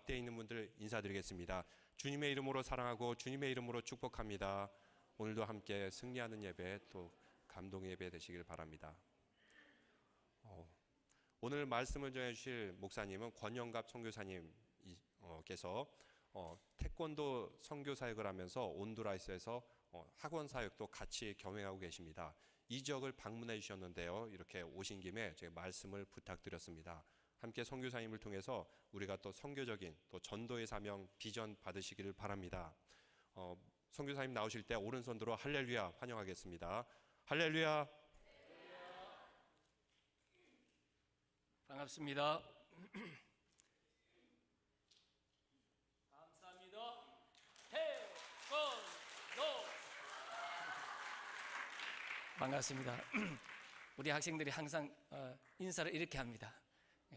앞에 있는 분들 인사드리겠습니다. 주님의 이름으로 사랑하고 주님의 이름으로 축복합니다. 오늘도 함께 승리하는 예배, 또 감동의 예배 되시길 바랍니다. 오늘 말씀을 전해주실 목사님은 권영갑 선교사님께서 태권도 선교 사역을 하면서 온두라스에서 학원 사역도 같이 겸행하고 계십니다. 이 지역을 방문해 주셨는데요, 이렇게 오신 김에 제가 말씀을 부탁드렸습니다. 함께 선교사님을 통해서 우리가 또 선교적인 또 전도의 사명 비전 받으시기를 바랍니다. 선교사님 나오실 때 오른손으로 할렐루야 환영하겠습니다. 할렐루야. 반갑습니다. 감사합니다. 태권도. 반갑습니다. 우리 학생들이 항상 인사를 이렇게 합니다.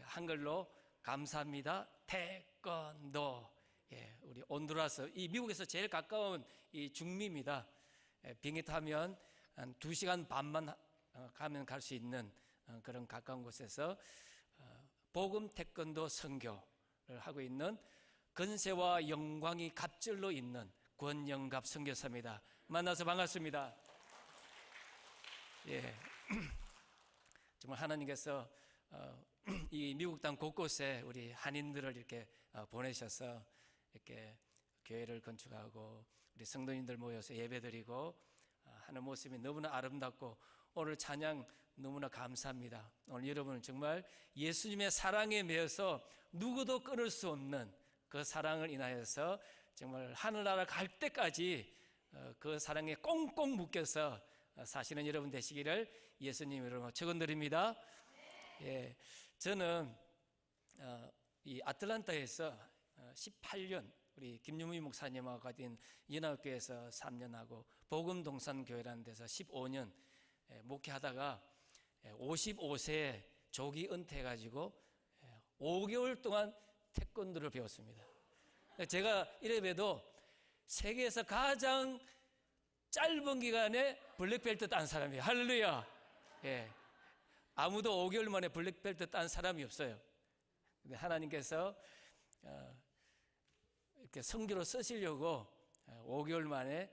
한글로 감사합니다. 태권도. 우리 온두라스, 이 미국에서 제일 가까운 이 중미입니다. 비행기 타면 한 2시간 반만 가면 갈 수 있는 그런 가까운 곳에서 복음 태권도 선교를 하고 있는 건세와 영광이 갑절로 있는 권영갑 선교사입니다. 만나서 반갑습니다. 정말 하나님께서 이 미국 땅 곳곳에 우리 한인들을 이렇게 보내셔서 이렇게 교회를 건축하고 우리 성도님들 모여서 예배드리고 하는 모습이 너무나 아름답고 오늘 찬양 너무나 감사합니다. 오늘 여러분은 정말 예수님의 사랑에 매여서 누구도 끊을 수 없는 그 사랑을 인하여서 정말 하늘나라 갈 때까지 그 사랑에 꽁꽁 묶여서 사시는 여러분 되시기를 예수님 이름으로 축원드립니다. 저는 이 아틀란타에서 18년 우리 김유미 목사님하고 같은 연합교회에서 3년하고 복음동산교회라는 데서 15년 목회하다가 55세에 조기 은퇴해가지고 5개월 동안 태권도를 배웠습니다. 제가 이래봬도 세계에서 가장 짧은 기간에 블랙벨트 딴 사람이에요. 할렐루야. 아무도 5개월 만에 블랙벨트 딴 사람이 없어요. 근데 하나님께서 이렇게 선교로 쓰시려고 5개월 만에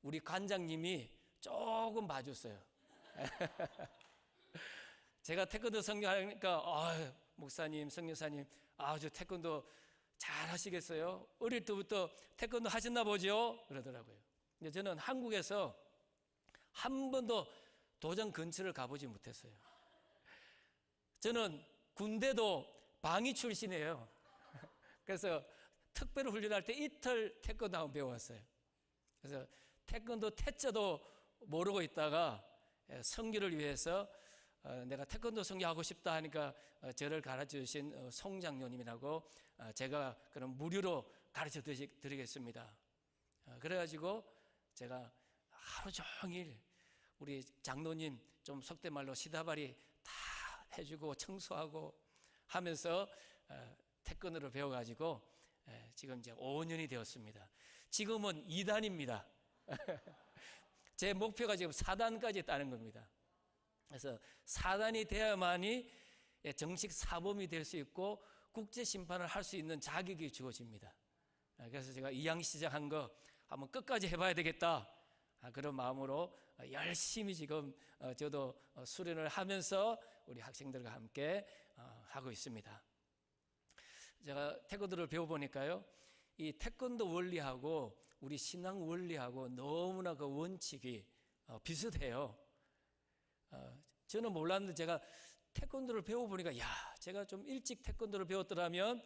우리 관장님이 조금 봐줬어요. 제가 태권도 선교하니까 목사님, 선교사님 아주 태권도 잘 하시겠어요? 어릴 때부터 태권도 하셨나 보죠? 그러더라고요. 근데 저는 한국에서 한 번도 도장 근처를 가보지 못했어요. 저는 군대도 방위 출신이에요. 그래서 특별 훈련할 때 이틀 태권도 한번 배워왔어요. 그래서 태권도 태자도 모르고 있다가 선교를 위해서 내가 태권도 선교하고 싶다 하니까 저를 가르쳐 주신 송장로님이라고 제가 그럼 무료로 가르쳐 드리겠습니다. 그래가지고 제가 하루 종일 우리 장로님 좀 속된 말로 시다발이 다 해주고 청소하고 하면서 태권도를 배워가지고 지금 이제 5년이 되었습니다. 지금은 2단입니다. 제 목표가 지금 4단까지 따는 겁니다. 그래서 4단이 돼야만이 정식 사범이 될 수 있고 국제 심판을 할 수 있는 자격이 주어집니다. 그래서 제가 이양 시작한 거 한번 끝까지 해봐야 되겠다, 그런 마음으로 열심히 지금 저도 수련을 하면서 우리 학생들과 함께 하고 있습니다. 제가 태권도를 배워보니까요, 이 태권도 원리하고 우리 신앙 원리하고 너무나 그 원칙이 비슷해요. 저는 몰랐는데 제가 태권도를 배워보니까 제가 좀 일찍 태권도를 배웠더라면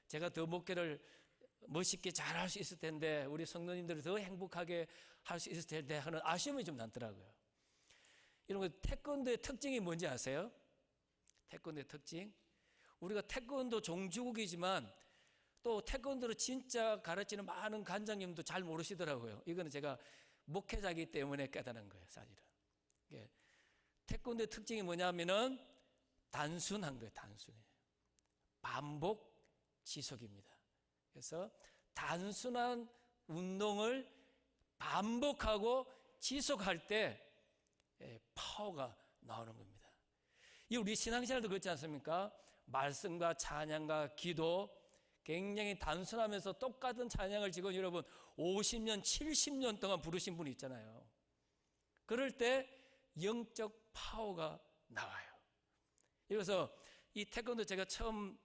제가 더 목회를 멋있게 잘 할 수 있을 텐데, 우리 성도님들을 더 행복하게 할 수 있을 텐데 하는 아쉬움이 좀 남더라고요. 이런 거 태권도의 특징이 뭔지 아세요? 태권도의 특징? 우리가 태권도 종주국이지만 또 태권도를 진짜 가르치는 많은 관장님도 잘 모르시더라고요. 이거는 제가 목회자이기 때문에 깨달은 거예요, 사실은. 태권도의 특징이 뭐냐면은 단순한 거예요, 단순해요. 반복, 지속입니다. 그래서 단순한 운동을 반복하고 지속할 때 파워가 나오는 겁니다. 이 우리 신앙생활도 그렇지 않습니까? 말씀과 찬양과 기도, 굉장히 단순하면서 똑같은 찬양을 지금 여러분 50년, 70년 동안 부르신 분이 있잖아요. 그럴 때 영적 파워가 나와요. 그래서 이 태권도 제가 처음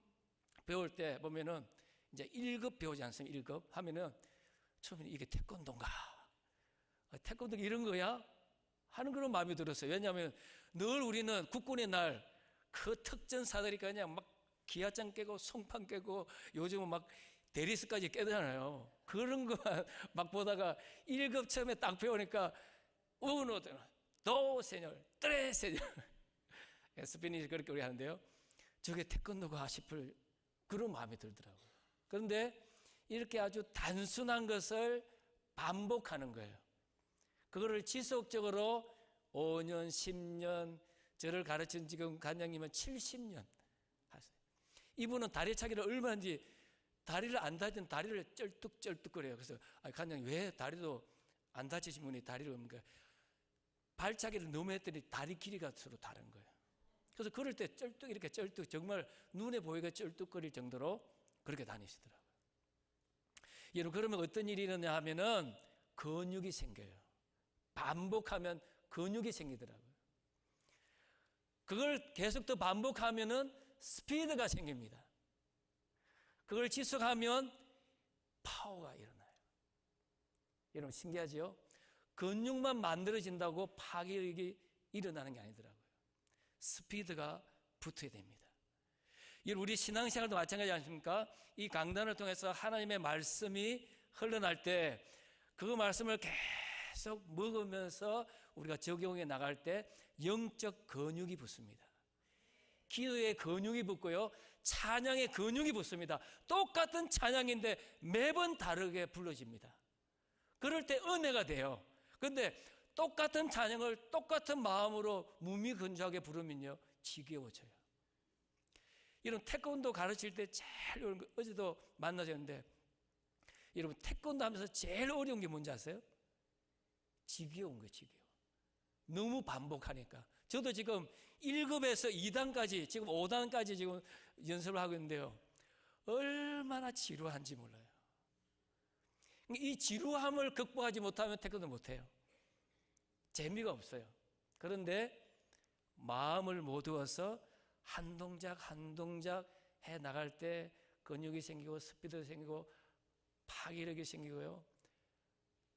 배울 때 보면은 이제 1급 배우지 않습니까? 1급 하면은 처음에 이게 태권도인가? 태권도가 이런 거야? 하는 그런 마음이 들었어요. 왜냐하면 늘 우리는 국군의 날 그 특전사들이 그냥 막 기아장 깨고 송판 깨고 요즘은 막 대리스까지 깨잖아요. 그런 거만 막 보다가 1급 처음에 딱 배우니까 우노, 도, 세뇨, 트레, 세뇨 스페니시 그렇게 우리 하는데요. 저게 태권도가 싶을 그런 마음이 들더라고요. 그런데 이렇게 아주 단순한 것을 반복하는 거예요. 그거를 지속적으로 5년, 10년, 저를 가르친 지금 관장님은 70년 하세요. 이분은 다리 차기를 얼마인지 다리를 안 다치는 다리를 쩔뚝쩔뚝거려요. 그래서 관장님 왜 다리도 안 다치신 분이 다리를 없는가? 발차기를 너무 했더니 다리 길이가 서로 다른 거예요. 그래서 그럴 때 쩔뚝 이렇게 쩔뚝 정말 눈에 보이게 쩔뚝거릴 정도로 그렇게 다니시더라고요. 여러분 그러면 어떤 일이 일어나냐 하면은 근육이 생겨요. 반복하면 근육이 생기더라고요. 그걸 계속 더 반복하면은 스피드가 생깁니다. 그걸 지속하면 파워가 일어나요. 여러분 신기하죠? 근육만 만들어진다고 파괴력이 일어나는 게 아니더라고요. 스피드가 붙어야 됩니다. 우리 신앙생활도 마찬가지 아닙니까? 이 강단을 통해서 하나님의 말씀이 흘러날 때 그 말씀을 계속 먹으면서 우리가 적용해 나갈 때 영적 근육이 붙습니다. 기도의 근육이 붙고요. 찬양의 근육이 붙습니다. 똑같은 찬양인데 매번 다르게 불러집니다. 그럴 때 은혜가 돼요. 그런데 똑같은 찬양을 똑같은 마음으로 무미건조하게 부르면요 지겨워져요. 이런 태권도 가르칠 때 제일 어제도 만나셨는데 여러분 태권도 하면서 제일 어려운 게 뭔지 아세요? 지겨운 거예요. 지겨워. 너무 반복하니까. 저도 지금 1급에서 2단까지 지금 5단까지 지금 연습을 하고 있는데요. 얼마나 지루한지 몰라요. 이 지루함을 극복하지 못하면 태권도 못해요. 재미가 없어요. 그런데 마음을 모두어서 한 동작 한 동작 해 나갈 때 근육이 생기고 스피드가 생기고 파괴력이 생기고요.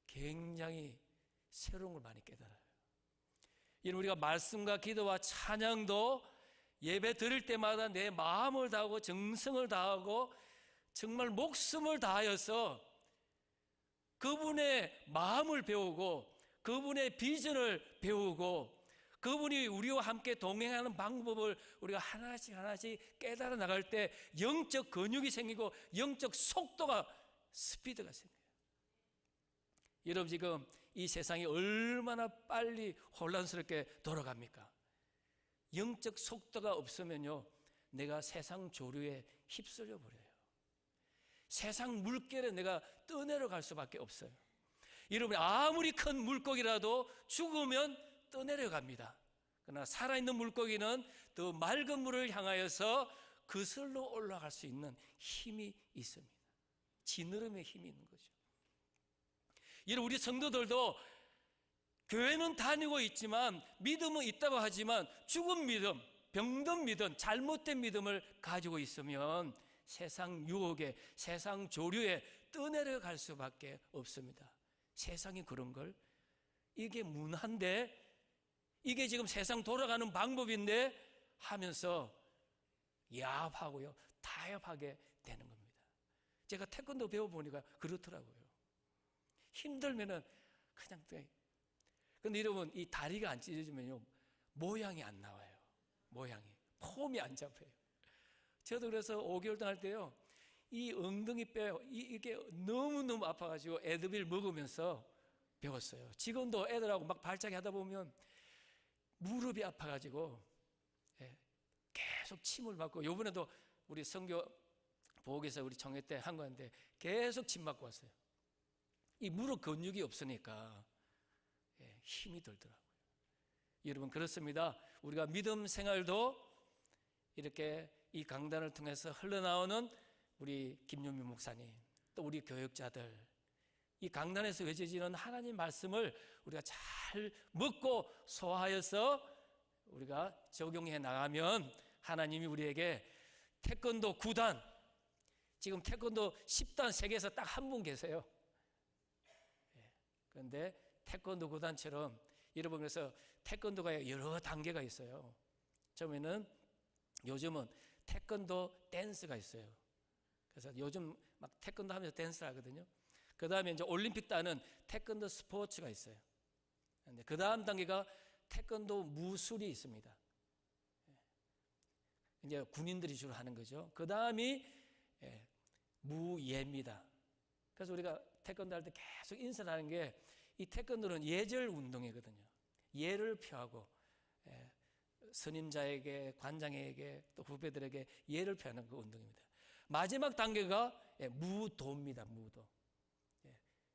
굉장히 새로운 걸 많이 깨달아요. 우리가 말씀과 기도와 찬양도 예배 드릴 때마다 내 마음을 다하고 정성을 다하고 정말 목숨을 다하여서 그분의 마음을 배우고 그분의 비전을 배우고 그분이 우리와 함께 동행하는 방법을 우리가 하나씩 하나씩 깨달아 나갈 때 영적 근육이 생기고 영적 속도가 스피드가 생겨요. 여러분 지금 이 세상이 얼마나 빨리 혼란스럽게 돌아갑니까? 영적 속도가 없으면요 내가 세상 조류에 휩쓸려 버려요. 세상 물결에 내가 떠내려갈 수밖에 없어요. 여러분 아무리 큰 물고기라도 죽으면 떠내려갑니다. 그러나 살아있는 물고기는 더 맑은 물을 향하여서 그슬로 올라갈 수 있는 힘이 있습니다. 지느러미의 힘이 있는 거죠. 여러분 우리 성도들도 교회는 다니고 있지만 믿음은 있다고 하지만 죽은 믿음, 병든 믿음, 잘못된 믿음을 가지고 있으면 세상 유혹에 세상 조류에 떠내려갈 수밖에 없습니다. 세상이 그런 걸 이게 문화인데 이게 지금 세상 돌아가는 방법인데 하면서 야합하고요 타협하게 되는 겁니다. 제가 태권도 배워보니까 그렇더라고요. 힘들면은 그냥 근데 여러분 이 다리가 안 찢어지면요 모양이 안 나와요. 모양이 폼이 안 잡혀요. 저도 그래서 5개월 동안 할 때요 이 엉덩이 뼈 이게 너무너무 아파가지고 에드빌 먹으면서 배웠어요. 지금도 애들하고 막 발차기 하다 보면 무릎이 아파가지고 계속 침을 맞고 요번에도 우리 선교 보호교사 우리 청회 때 한 건데 계속 침 맞고 왔어요. 이 무릎 근육이 없으니까 힘이 들더라고요. 여러분 그렇습니다. 우리가 믿음 생활도 이렇게 이 강단을 통해서 흘러나오는 우리 김윤미 목사님, 또 우리 교역자들, 이 강단에서 외쳐지는 하나님 말씀을 우리가 잘 먹고 소화하여서 우리가 적용해 나가면 하나님이 우리에게 태권도 9단, 지금 태권도 10단 세계에서 딱 한 분 계세요. 그런데 태권도 9단처럼 여러분, 그래서 태권도가 여러 단계가 있어요. 처음에는 요즘은 태권도 댄스가 있어요. 그래서 요즘 막 태권도 하면서 댄스 하거든요. 그 다음에 이제 올림픽 따는 태권도 스포츠가 있어요. 그 다음 단계가 태권도 무술이 있습니다. 이제 군인들이 주로 하는 거죠. 그 다음이 무예입니다. 그래서 우리가 태권도 할 때 계속 인사를 하는 게, 이 태권도는 예절 운동이거든요. 예를 표하고 선임자에게, 관장에게, 또 후배들에게 예를 표하는 그 운동입니다. 마지막 단계가 무도입니다. 무도.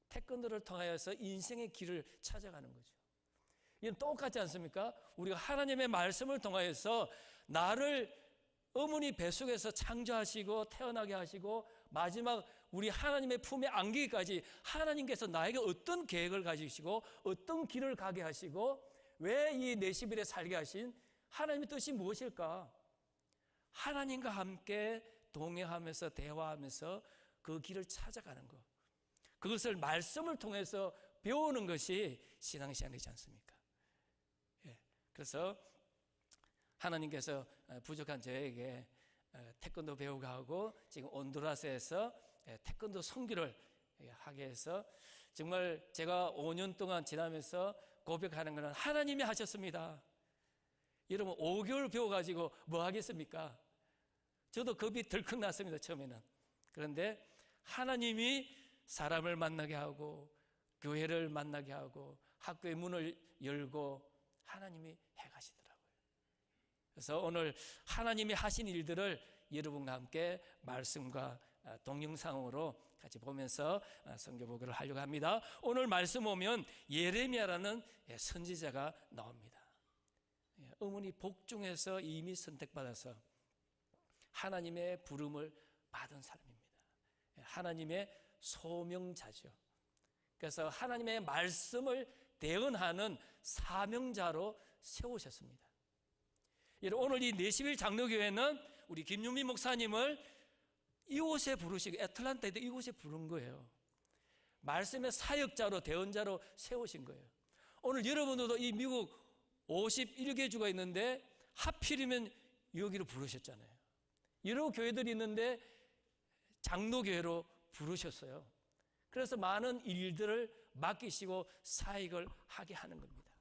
태권도를 통하여서 인생의 길을 찾아가는 거죠. 이건 똑같지 않습니까? 우리가 하나님의 말씀을 통하여서 나를 어머니 뱃속에서 창조하시고 태어나게 하시고 마지막 우리 하나님의 품에 안기기까지 하나님께서 나에게 어떤 계획을 가지시고 어떤 길을 가게 하시고 왜 이 내시빌에 살게 하신 하나님의 뜻이 무엇일까? 하나님과 함께 동행하면서 대화하면서 그 길을 찾아가는 것, 그것을 말씀을 통해서 배우는 것이 신앙시간이지 않습니까? 그래서 하나님께서 부족한 저에게 태권도 배우게 하고 지금 온두라스에서 태권도 선교를 하게 해서 정말 제가 5년 동안 지나면서 고백하는 것은 하나님이 하셨습니다. 여러분 5개월 배워가지고 뭐 하겠습니까? 저도 겁이 덜컥 났습니다, 처음에는. 그런데 하나님이 사람을 만나게 하고 교회를 만나게 하고 학교의 문을 열고 하나님이 해가시더라고요. 그래서 오늘 하나님이 하신 일들을 여러분과 함께 말씀과 동영상으로 같이 보면서 선교 보고를 하려고 합니다. 오늘 말씀 보면 예레미야라는 선지자가 나옵니다. 어머니 복중에서 이미 선택받아서 하나님의 부름을 받은 사람입니다. 하나님의 소명자죠. 그래서 하나님의 말씀을 대언하는 사명자로 세우셨습니다. 오늘 이 내시빌 장로교회는 우리 김윤미 목사님을 이곳에 부르시고 애틀란타에도 이곳에 부른 거예요. 말씀의 사역자로 대언자로 세우신 거예요. 오늘 여러분들도 이 미국 51개 주가 있는데 하필이면 여기로 부르셨잖아요. 여러 교회들이 있는데 장로교회로 부르셨어요. 그래서 많은 일들을 맡기시고 사역을 하게 하는 겁니다.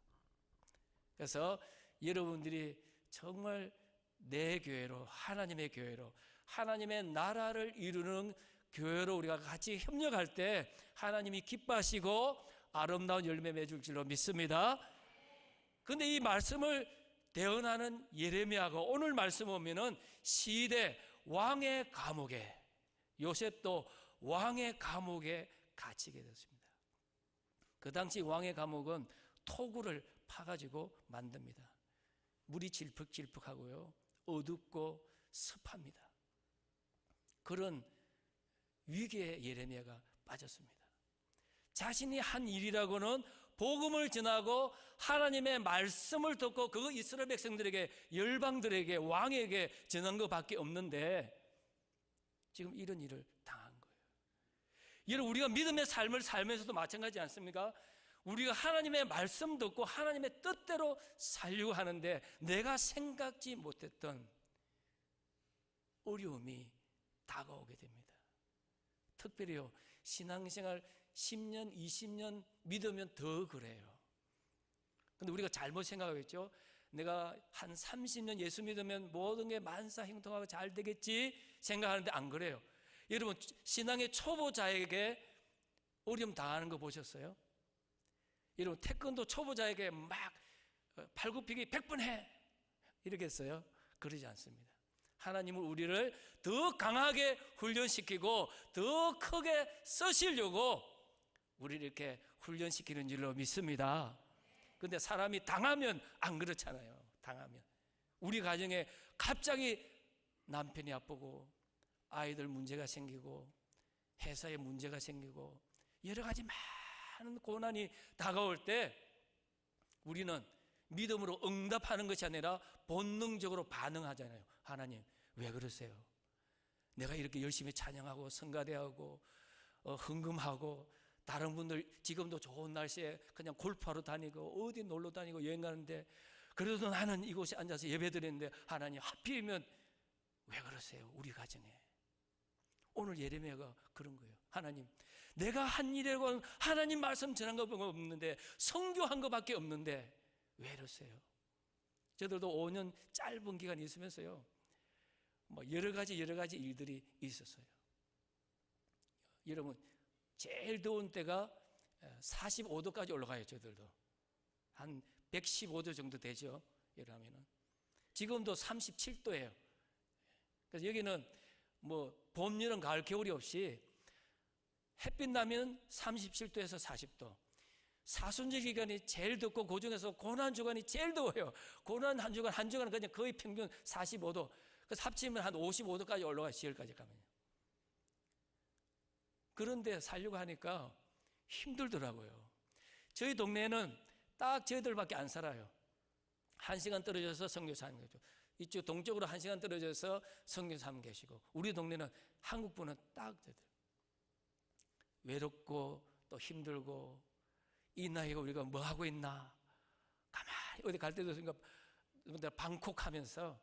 그래서 여러분들이 정말 내 교회로, 하나님의 교회로, 하나님의 나라를 이루는 교회로 우리가 같이 협력할 때 하나님이 기뻐하시고 아름다운 열매 맺을 줄로 믿습니다. 그런데 이 말씀을 대언하는 예레미야가 오늘 말씀 보면은 시대 왕의 감옥에, 요셉도 왕의 감옥에 갇히게 됐습니다. 그 당시 왕의 감옥은 토구를 파가지고 만듭니다. 물이 질퍽질퍽하고요, 어둡고 습합니다. 그런 위기에 예레미야가 빠졌습니다. 자신이 한 일이라고는 복음을 전하고 하나님의 말씀을 듣고 그 이스라엘 백성들에게, 열방들에게, 왕에게 전한 것밖에 없는데 지금 이런 일을 당한 거예요. 여러분, 우리가 믿음의 삶을 살면서도 마찬가지지 않습니까? 우리가 하나님의 말씀 듣고 하나님의 뜻대로 살려고 하는데 내가 생각지 못했던 어려움이 다가오게 됩니다. 특별히요, 신앙생활 10년, 20년 믿으면 더 그래요. 근데 우리가 잘못 생각하겠죠. 내가 한 30년 예수 믿으면 모든 게 만사형통하고 잘 되겠지 생각하는데 안 그래요. 여러분, 신앙의 초보자에게 어려움 당하는 거 보셨어요? 여러분, 태권도 초보자에게 막 팔굽히기 100번 해 이러겠어요? 그러지 않습니다. 하나님은 우리를 더 강하게 훈련시키고 더 크게 쓰시려고 우리를 이렇게 훈련시키는 줄로 믿습니다. 그런데 사람이 당하면 안 그렇잖아요. 당하면 우리 가정에 갑자기 남편이 아프고 아이들 문제가 생기고 회사에 문제가 생기고 여러 가지 많은 고난이 다가올 때 우리는 믿음으로 응답하는 것이 아니라 본능적으로 반응하잖아요. 하나님 왜 그러세요? 내가 이렇게 열심히 찬양하고 성가대하고 헌금하고 다른 분들 지금도 좋은 날씨에 그냥 골프하러 다니고 어디 놀러 다니고 여행 가는데 그래도 나는 이곳에 앉아서 예배드리는데 하나님 하필이면 왜 그러세요? 우리 가정에. 오늘 예레미야가 그런 거예요. 하나님 내가 한 일이라고 하나님 말씀 전한 거 없는데 선교한 거밖에 없는데 왜 이러세요? 저들도 5년 짧은 기간이 있으면서요 뭐 여러 가지 일들이 있었어요. 여러분 제일 더운 때가 45도까지 올라가요. 저들도 한 115도 정도 되죠. 이러면은 지금도 37도예요. 그래서 여기는 뭐 봄, 여름, 가을, 겨울이 없이 햇빛 나면 37도에서 40도. 사순절 기간이 제일 덥고 그 중에서 고난 주간이 제일 더워요. 고난 한 주간은 그냥 거의 평균 45도. 그래서 합치면 한 55도까지 올라가요. 10월까지 가면요. 그런데 살려고 하니까 힘들더라고요. 저희 동네에는 딱 저희들밖에 안 살아요. 1시간 떨어져서 선교사 하는 거죠. 이쪽 동쪽으로 1시간 떨어져서 선교사 하는 계시고 우리 동네는 한국분은 딱 저들. 외롭고 또 힘들고 이 나이가 우리가 뭐 하고 있나 가만히 어디 갈 때도 생각 방콕하면서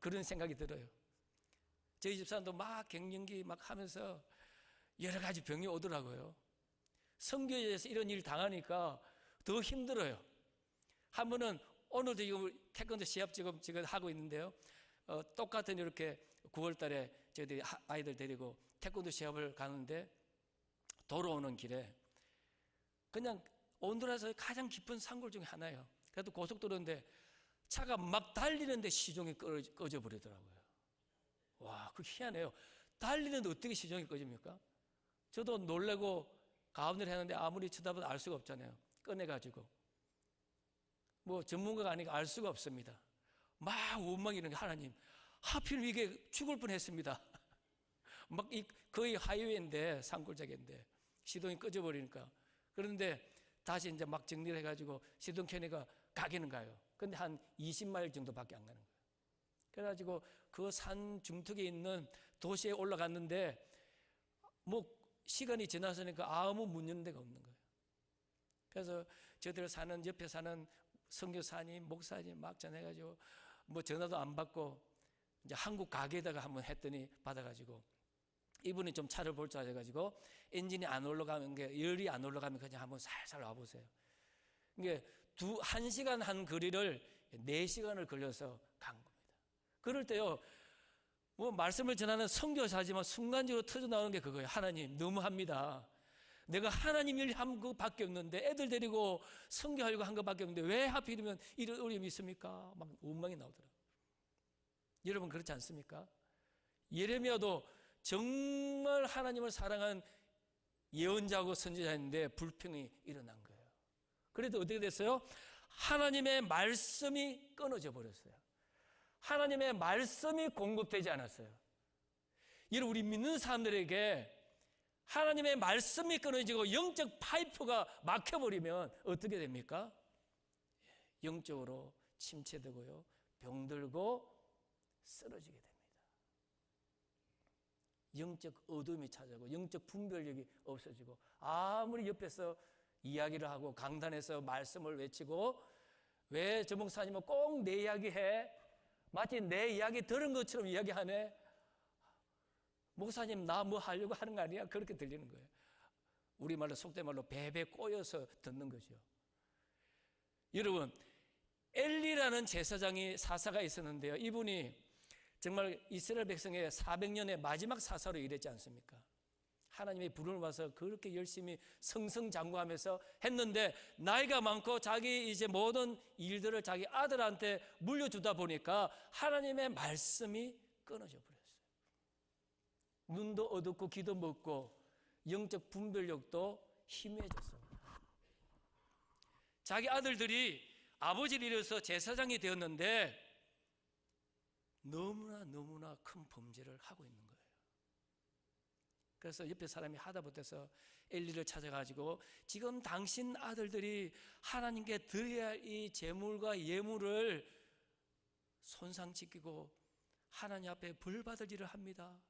그런 생각이 들어요. 저희 집사람도 막 갱년기 막 하면서 여러 가지 병이 오더라고요. 선교에서 이런 일 당하니까 더 힘들어요. 한 번은 오늘도 지금 태권도 시합 지금 하고 있는데요. 똑같은 이렇게 9월 달에 저희들이 아이들 데리고 태권도 시합을 가는데 돌아오는 길에 그냥 온두라스의 가장 깊은 산골 중에 하나예요. 그래도 고속도로인데 차가 막 달리는데 시동이 꺼져 버리더라고요. 와, 그 희한해요. 달리는데 어떻게 시동이 꺼집니까? 저도 놀래고 가운데를 했는데 아무리 쳐다봐도 알 수가 없잖아요. 꺼내가지고 뭐 전문가가 아니니까 알 수가 없습니다. 막 원망이는 게 하나님 하필 이게 죽을 뻔했습니다. 막 거의 하이웨이인데 산골짜기인데 시동이 꺼져버리니까 그런데 다시 이제 막 정리를 해가지고 시동 켜니까 가기는 가요. 근데 한 20마일 정도밖에 안 가는 거예요. 그래가지고 그 산 중턱에 있는 도시에 올라갔는데 뭐 시간이 지나서니까 아무 문 여는 데가 없는 거예요. 그래서 저들 사는 옆에 사는 선교사님, 목사님 막 전해가지고 뭐 전화도 안 받고 이제 한국 가게에다가 한번 했더니 받아가지고 이분이 좀 차를 볼 줄 알아가지고 엔진이 안 올라가는 게 열이 안 올라가면 그냥 한번 살살 와보세요. 이게 1시간 한 거리를 4시간을 걸려서 간 겁니다. 그럴 때요, 뭐 말씀을 전하는 선교사지만 순간적으로 터져 나오는 게 그거예요. 하나님 너무합니다. 내가 하나님 일 한 것밖에 없는데 애들 데리고 선교하려고 한 것밖에 없는데 왜 하필이면 이런 어려움이 있습니까? 막 원망이 나오더라고요. 여러분 그렇지 않습니까? 예레미야도 정말 하나님을 사랑한 예언자고 선지자인데 불평이 일어난 거예요. 그래도 어떻게 됐어요? 하나님의 말씀이 끊어져 버렸어요. 하나님의 말씀이 공급되지 않았어요. 여러분 우리 믿는 사람들에게 하나님의 말씀이 끊어지고 영적 파이프가 막혀버리면 어떻게 됩니까? 영적으로 침체되고요, 병들고 쓰러지게 됩니다. 영적 어둠이 찾아오고 영적 분별력이 없어지고 아무리 옆에서 이야기를 하고 강단에서 말씀을 외치고 왜 저 목사님은 꼭 내 이야기해? 마치 내 이야기 들은 것처럼 이야기하네. 목사님 나 뭐 하려고 하는 거 아니야? 그렇게 들리는 거예요. 우리말로 속된 말로 베베 꼬여서 듣는 거죠. 여러분 엘리라는 제사장이 사사가 있었는데요. 이분이 정말 이스라엘 백성의 400년의 마지막 사사로 일했지 않습니까? 하나님의 부름을 받아서 그렇게 열심히 승승장구하면서 했는데 나이가 많고 자기 이제 모든 일들을 자기 아들한테 물려주다 보니까 하나님의 말씀이 끊어져 버렸어요. 눈도 어둡고 귀도 먹고 영적 분별력도 희미해졌습니다. 자기 아들들이 아버지를 잃어서 제사장이 되었는데 너무나 큰 범죄를 하고 있는 거예요. 그래서 옆에 사람이 하다 못해서 엘리를 찾아가지고 지금 당신 아들들이 하나님께 드려야 할 이 제물과 예물을 손상시키고 하나님 앞에 벌 받을 일을 합니다.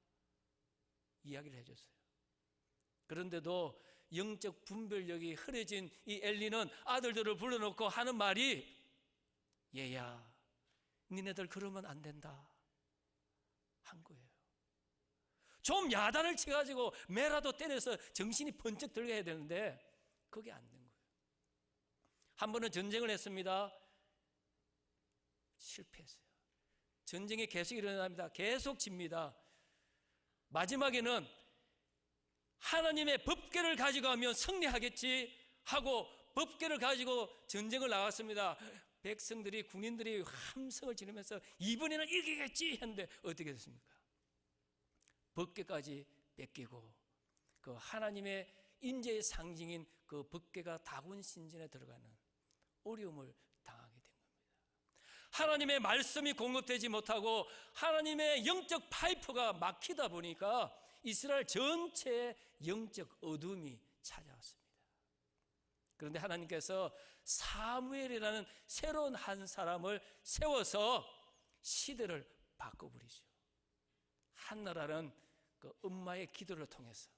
이야기를 해줬어요. 그런데도 영적 분별력이 흐려진 이 엘리는 아들들을 불러놓고 하는 말이, 얘야, 니네들 그러면 안 된다 한 거예요. 좀 야단을 쳐가지고 매라도 때려서 정신이 번쩍 들게 해야 되는데 그게 안 된 거예요. 한 번은 전쟁을 했습니다. 실패했어요. 전쟁이 계속 일어납니다. 계속 집니다. 마지막에는 하나님의 법궤를 가지고 가면 승리하겠지 하고 법궤를 가지고 전쟁을 나갔습니다. 백성들이, 군인들이 함성을 지르면서 이번에는 이기겠지 했는데 어떻게 됐습니까? 법궤까지 뺏기고 그 하나님의 인재의 상징인 그 법궤가 다곤 신전에 들어가는 어려움을 당하게 된 겁니다. 하나님의 말씀이 공급되지 못하고 하나님의 영적 파이프가 막히다 보니까 이스라엘 전체에 영적 어둠이 찾아왔습니다. 그런데 하나님께서 사무엘이라는 새로운 한 사람을 세워서 시대를 바꿔버리죠. 한나라는 그 엄마의 기도를 통해서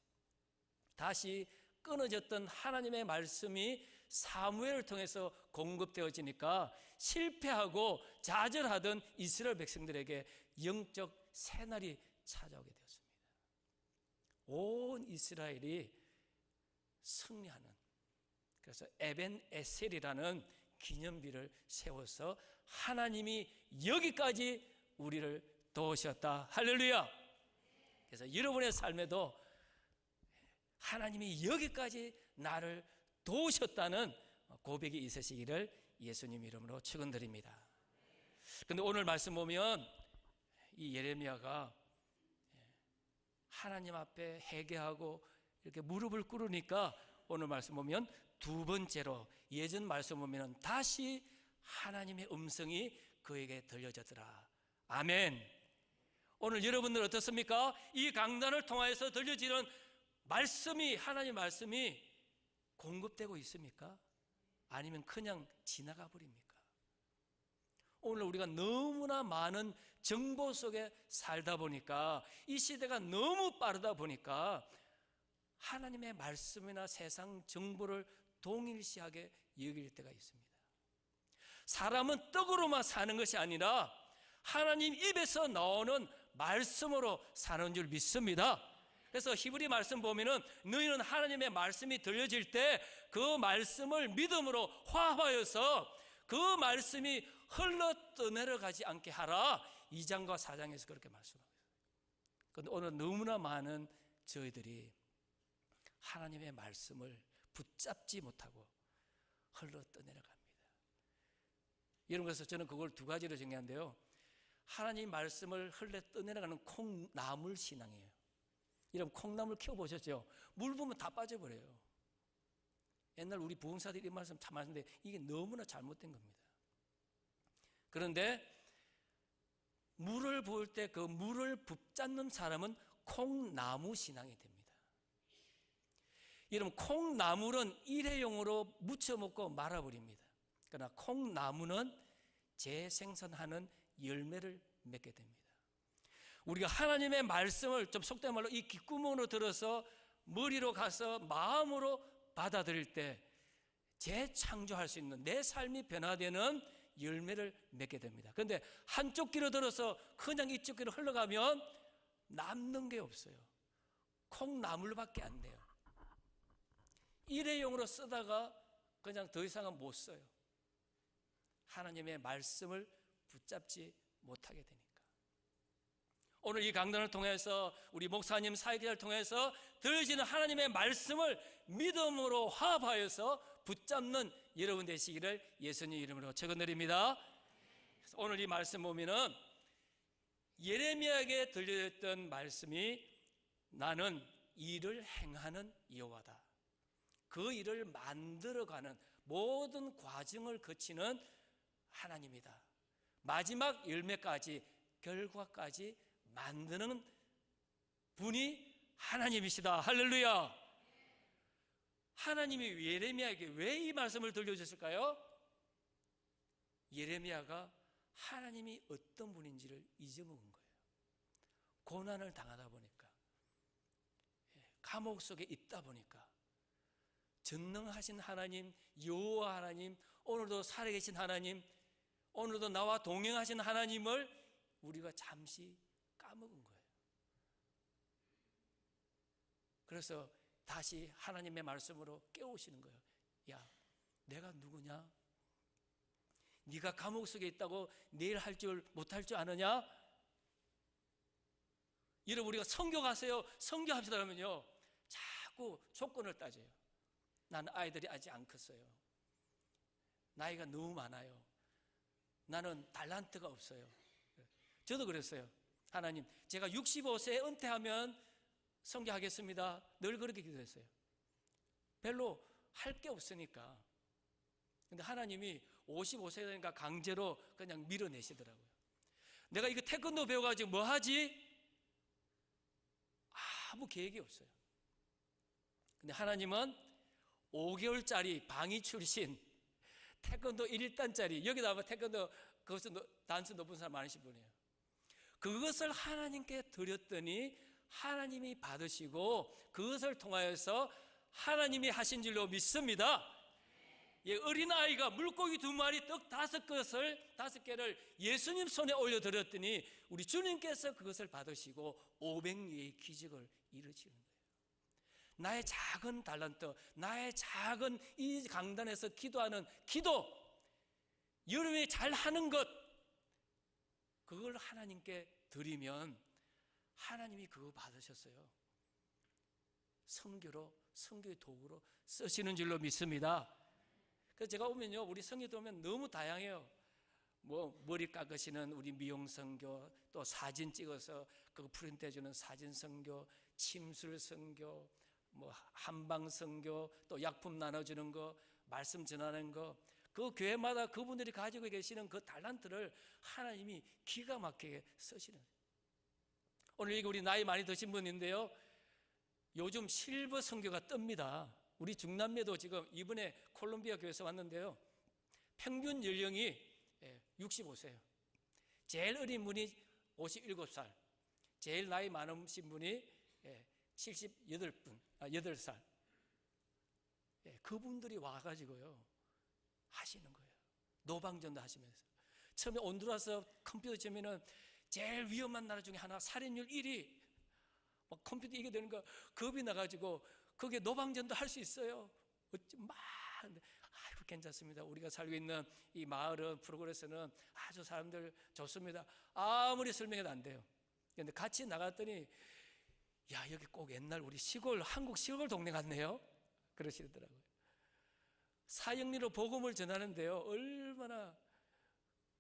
다시 끊어졌던 하나님의 말씀이 사무엘을 통해서 공급되어지니까 실패하고 좌절하던 이스라엘 백성들에게 영적 새날이 찾아오게 되었습니다. 온 이스라엘이 승리하는, 그래서 에벤 에셀이라는 기념비를 세워서 하나님이 여기까지 우리를 도우셨다. 할렐루야. 그래서 여러분의 삶에도 하나님이 여기까지 나를 도우셨다는 고백이 있으시기를 예수님 이름으로 축원드립니다. 그런데 오늘 말씀 보면 이 예레미야가 하나님 앞에 회개하고 이렇게 무릎을 꿇으니까 오늘 말씀 보면 두 번째로 예전 말씀 보면 다시 하나님의 음성이 그에게 들려졌더라. 아멘. 오늘 여러분들 어떻습니까? 이 강단을 통해서 들려지는 말씀이, 하나님의 말씀이 공급되고 있습니까? 아니면 그냥 지나가 버립니까? 오늘 우리가 너무나 많은 정보 속에 살다 보니까, 이 시대가 너무 빠르다 보니까 하나님의 말씀이나 세상 정보를 동일시하게 여길 때가 있습니다. 사람은 떡으로만 사는 것이 아니라 하나님 입에서 나오는 말씀으로 사는 줄 믿습니다. 그래서 히브리 말씀 보면은 너희는 하나님의 말씀이 들려질 때 그 말씀을 믿음으로 화합하여서 그 말씀이 흘러 떠내려가지 않게 하라. 2장과 4장에서 그렇게 말씀합니다. 그런데 오늘 너무나 많은 저희들이 하나님의 말씀을 붙잡지 못하고 흘러 떠내려갑니다. 이런 것에서 저는 그걸 두 가지로 정리한데요. 하나님 말씀을 흘러 떠내려가는 콩나물 신앙이에요. 이런 콩나물 키워보셨죠? 물 부으면 다 빠져버려요. 옛날 우리 부흥사들이 이 말씀 참 하는데 이게 너무나 잘못된 겁니다. 그런데 물을 부을 때 그 물을 붙잡는 사람은 콩나무 신앙이 됩니다. 여러분, 콩나물은 일회용으로 무쳐 먹고 말아버립니다. 그러나 콩나무는 재생산하는 열매를 맺게 됩니다. 우리가 하나님의 말씀을 좀 속된 말로 이 귓구멍으로 들어서 머리로 가서 마음으로 받아들일 때 재창조할 수 있는, 내 삶이 변화되는 열매를 맺게 됩니다. 그런데 한쪽 귀로 들어서 그냥 이쪽 귀로 흘러가면 남는 게 없어요. 콩나물밖에 안 돼요. 일회용으로 쓰다가 그냥 더 이상은 못 써요. 하나님의 말씀을 붙잡지 못하게 되니까. 오늘 이 강단을 통해서 우리 목사님 사역자를 통해서 들려지는 하나님의 말씀을 믿음으로 화합하여서 붙잡는 여러분 되시기를 예수님 이름으로 축원드립니다. 오늘 이 말씀 보면은 예레미야에게 들려졌던 말씀이 나는 일을 행하는 여호와다. 그 일을 만들어가는 모든 과정을 거치는 하나님이다. 마지막 열매까지, 결과까지 만드는 분이 하나님이시다. 할렐루야. 하나님이 예레미야에게 왜 이 말씀을 들려주셨을까요? 예레미야가 하나님이 어떤 분인지를 잊어먹은 거예요. 고난을 당하다 보니까, 감옥 속에 있다 보니까 전능하신 하나님, 여호와 하나님, 오늘도 살아계신 하나님, 오늘도 나와 동행하신 하나님을 우리가 잠시 까먹은 거예요. 그래서 다시 하나님의 말씀으로 깨우시는 거예요. 야, 내가 누구냐? 네가 감옥 속에 있다고 내일 할 줄 못할 줄 아느냐? 여러분, 우리가 선교 가세요, 선교합시다 하면요 자꾸 조건을 따져요. 나는 아이들이 아직 안 컸어요. 나이가 너무 많아요. 나는 달란트가 없어요. 저도 그랬어요. 하나님, 제가 65세에 은퇴하면 선교하겠습니다. 늘 그렇게 기도했어요. 별로 할 게 없으니까. 근데 하나님이 55세가 되니까 강제로 그냥 밀어내시더라고요. 내가 이거 태권도 배워가지고 뭐 하지? 아무 계획이 없어요. 근데 하나님은 5개월짜리 방위 출신, 태권도 1단짜리, 여기다 아마 태권도 그것은 단수 높은 사람 많으신 분이에요. 그것을 하나님께 드렸더니 하나님이 받으시고 그것을 통하여서 하나님이 하신 줄로 믿습니다. 예, 어린아이가 물고기 2마리, 떡 5개를 예수님 손에 올려드렸더니 우리 주님께서 그것을 받으시고 500리의 기적을 이루시는 거예요. 나의 작은 달란트, 나의 작은 이 강단에서 기도하는 기도, 여러분이 잘하는 것, 그걸 하나님께 드리면 하나님이 그거 받으셨어요. 선교로, 선교의 도구로 쓰시는 줄로 믿습니다. 그래서 제가 오면요, 우리 성교도 오면 너무 다양해요. 뭐 머리 깎으시는 우리 미용 선교, 또 사진 찍어서 그거 프린트 해주는 사진 선교, 침술 선교, 뭐 한방 선교, 또 약품 나눠주는 거, 말씀 전하는 거, 그 교회마다 그분들이 가지고 계시는 그 달란트를 하나님이 기가 막히게 쓰시는 거예요. 오늘 여기 우리 나이 많이 드신 분인데요, 요즘 실버 선교가 뜹니다. 우리 중남매도 지금 이번에 콜롬비아 교회에서 왔는데요, 평균 연령이 65세예요. 제일 어린 분이 57살, 제일 나이 많으신 분이 8살. 그분들이 와가지고요 하시는 거예요. 노방전도 하시면서. 처음에 온두라스 컴퓨터 처음에는 제일 위험한 나라 중에 하나, 살인율 1위, 막 컴퓨터 이게 되는 거 겁이 나가지고 거기에 노방전도 할 수 있어요. 아이고 괜찮습니다. 우리가 살고 있는 이 마을은 프로그레스는 아주 사람들 좋습니다. 아무리 설명해도 안 돼요. 그런데 같이 나갔더니 야, 여기 꼭 옛날 우리 시골, 한국 시골 동네 같네요. 그러시더라고요. 사형리로 복음을 전하는데요, 얼마나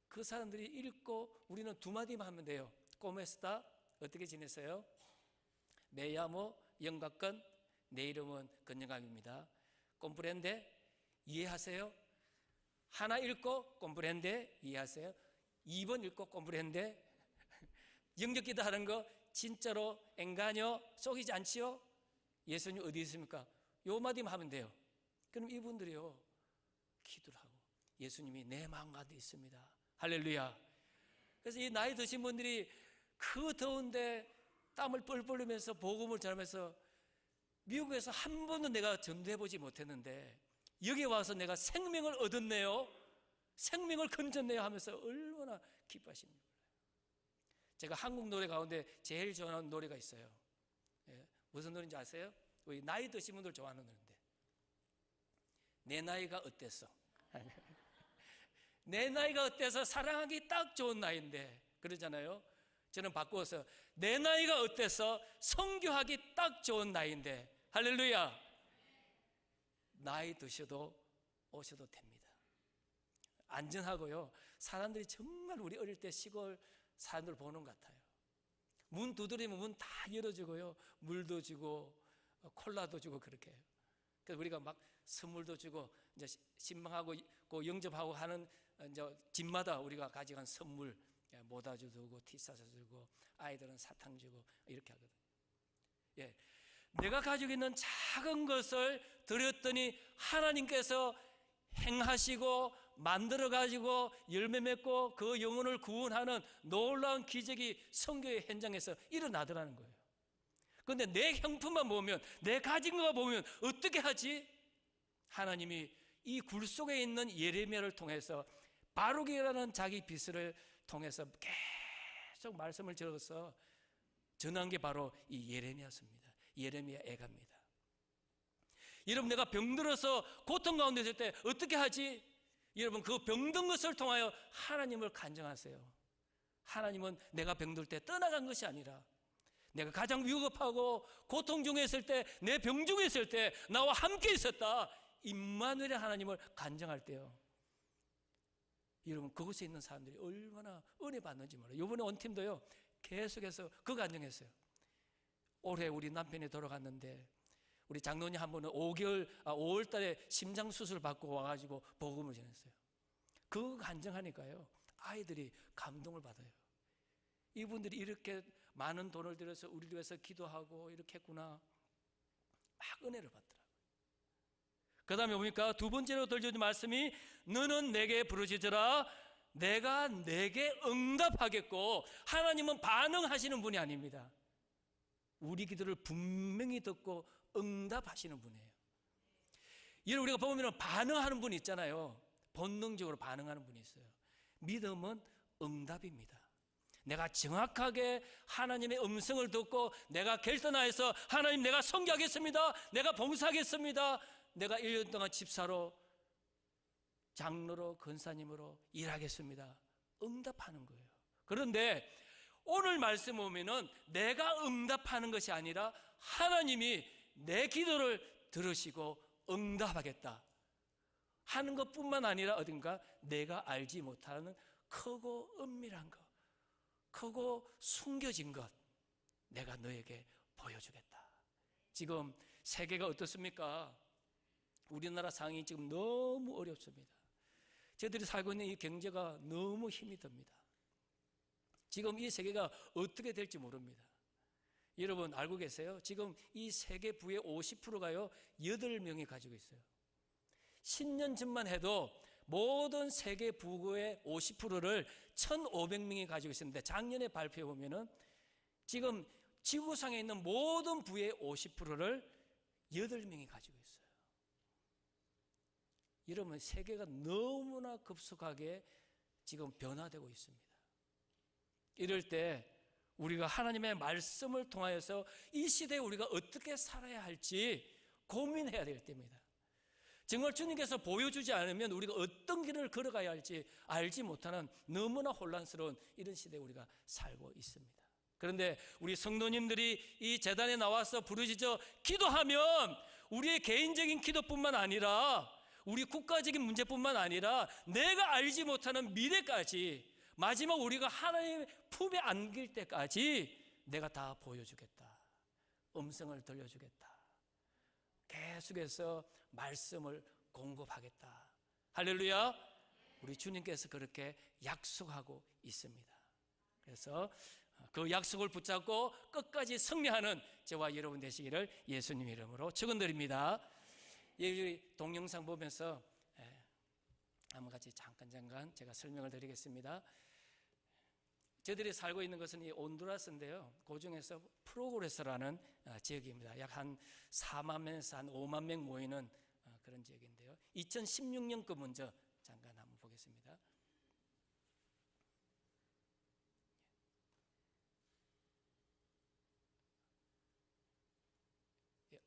그 사람들이 읽고 우리는 2마디만 하면 돼요. 꼬메스타, 어떻게 지냈어요? 메야모, 영각건, 내 이름은 건영감입니다. 꼼프렌데, 이해하세요? 하나 읽고 꼼프렌데, 이해하세요? 2번 읽고 꼼프렌데, 영적기도 하는 거 진짜로 앵가뇨, 속이지 않지요? 예수님 어디 있습니까? 요 마디만 하면 돼요. 그럼 이분들이요 기도를 하고, 예수님이 내 마음 가운데 있습니다. 할렐루야. 그래서 이 나이 드신 분들이 그 더운데 땀을 뻘뻘 흘리면서 복음을 전하면서, 미국에서 한 번도 내가 전도해보지 못했는데 여기 와서 내가 생명을 얻었네요, 생명을 건졌네요 하면서 얼마나 기뻐하십니까. 제가 한국 노래 가운데 제일 좋아하는 노래가 있어요. 무슨 노래인지 아세요? 우리 나이 드신 분들 좋아하는 노래인데, 내 나이가 어땠어? 내 나이가 어때서 사랑하기 딱 좋은 나이인데, 그러잖아요. 저는 바꾸어서 내 나이가 어때서 선교하기 딱 좋은 나이인데, 할렐루야. 나이 드셔도 오셔도 됩니다. 안전하고요, 사람들이 정말 우리 어릴 때 시골 사람들 보는 것 같아요. 문 두드리면 문 다 열어주고요, 물도 주고 콜라도 주고 그렇게 해요. 그래서 우리가 막 선물도 주고, 이제 신방하고 그 영접하고 하는 이제 집마다 우리가 가져간 선물, 모자주 주고 티셔츠 주고 아이들은 사탕 주고 이렇게 하거든요. 예, 내가 가지고 있는 작은 것을 드렸더니 하나님께서 행하시고 만들어 가지고 열매 맺고 그 영혼을 구원하는 놀라운 기적이 선교의 현장에서 일어나더라는 거예요. 그런데 내 형편만 보면, 내 가진 거 보면 어떻게 하지? 하나님이 이 굴 속에 있는 예레미야를 통해서 바룩이라는 자기 비서를 통해서 계속 말씀을 들어서 전한 게 바로 이 예레미야서입니다. 예레미야 애가입니다. 여러분, 내가 병들어서 고통 가운데 있을 때 어떻게 하지? 여러분, 그 병든 것을 통하여 하나님을 간증하세요. 하나님은 내가 병들 때 떠나간 것이 아니라 내가 가장 위급하고 고통 중에 있을 때, 내 병 중에 있을 때 나와 함께 있었다, 임마누엘의 하나님을 간증할 때요, 여러분, 그곳에 있는 사람들이 얼마나 은혜 받는지 몰라요. 이번에 온 팀도요 계속해서 그 간증했어요. 올해 우리 남편이 돌아갔는데 우리 장로님 한 분은 5월 달에 심장 수술 받고 와가지고 복음을 전했어요. 그 간증하니까요 아이들이 감동을 받아요. 이분들이 이렇게 많은 돈을 들여서 우리를 위해서 기도하고 이렇게 했구나, 막 은혜를 받더라고요. 그 다음에 보니까 두 번째로 들려준 말씀이 너는 내게 부르짖으라 내가 내게 응답하겠고, 하나님은 반응하시는 분이 아닙니다. 우리 기도를 분명히 듣고 응답하시는 분이에요. 여러분, 우리가 보면 반응하는 분이 있잖아요. 본능적으로 반응하는 분이 있어요. 믿음은 응답입니다. 내가 정확하게 하나님의 음성을 듣고 내가 결단하여서 하나님, 내가 선교하겠습니다, 내가 봉사하겠습니다, 내가 1년 동안 집사로, 장로로, 권사님으로 일하겠습니다, 응답하는 거예요. 그런데 오늘 말씀 보면은 내가 응답하는 것이 아니라 하나님이 내 기도를 들으시고 응답하겠다 하는 것뿐만 아니라 어딘가 내가 알지 못하는 크고 은밀한 것, 크고 숨겨진 것 내가 너에게 보여주겠다. 지금 세계가 어떻습니까? 우리나라 상황이 지금 너무 어렵습니다. 저희들이 살고 있는 이 경제가 너무 힘이 듭니다. 지금 이 세계가 어떻게 될지 모릅니다. 여러분 알고 계세요? 지금 이 세계 부의 50%가요 8명이 가지고 있어요. 10년 전만 해도 모든 세계 부의 50%를 1,500명이 가지고 있었는데 작년에 발표해 보면은 지금 지구상에 있는 모든 부의 50%를 8명이 가지고 있어요. 여러분, 세계가 너무나 급속하게 지금 변화되고 있습니다. 이럴 때 우리가 하나님의 말씀을 통하여서 이 시대에 우리가 어떻게 살아야 할지 고민해야 될 때입니다. 정말 주님께서 보여주지 않으면 우리가 어떤 길을 걸어가야 할지 알지 못하는 너무나 혼란스러운 이런 시대에 우리가 살고 있습니다. 그런데 우리 성도님들이 이 제단에 나와서 부르짖어 기도하면 우리의 개인적인 기도뿐만 아니라 우리 국가적인 문제뿐만 아니라 내가 알지 못하는 미래까지, 마지막 우리가 하나님의 품에 안길 때까지 내가 다 보여주겠다, 음성을 들려주겠다, 계속해서 말씀을 공급하겠다. 할렐루야. 우리 주님께서 그렇게 약속하고 있습니다. 그래서 그 약속을 붙잡고 끝까지 승리하는 저와 여러분 되시기를 예수님 이름으로 축원드립니다. 동영상 보면서 한번 같이 잠깐 제가 설명을 드리겠습니다. 저들이 살고 있는 것은 이 온두라스인데요, 그 중에서 프로그레스라는 지역입니다. 약 한 4만 명에서 한 5만 명 모이는 그런 지역인데요, 2016년 거 먼저 잠깐 한번 보겠습니다.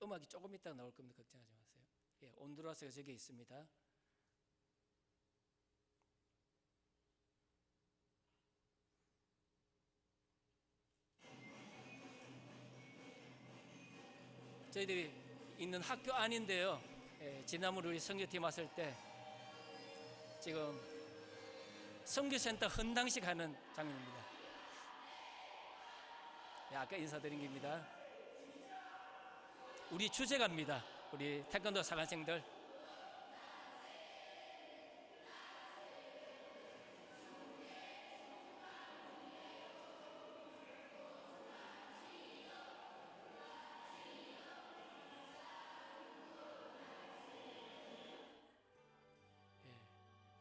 음악이 조금 있다가 나올 겁니다. 걱정하지 마세요. 온두라스가 저기 있습니다. 저희들이 있는 학교 안인데요, 지난번 우리 선교팀 왔을 때 지금 선교센터 헌당식 하는 장면입니다. 아까 인사드린 겁니다. 우리 주제가입니다. 우리 태권도 사관생들.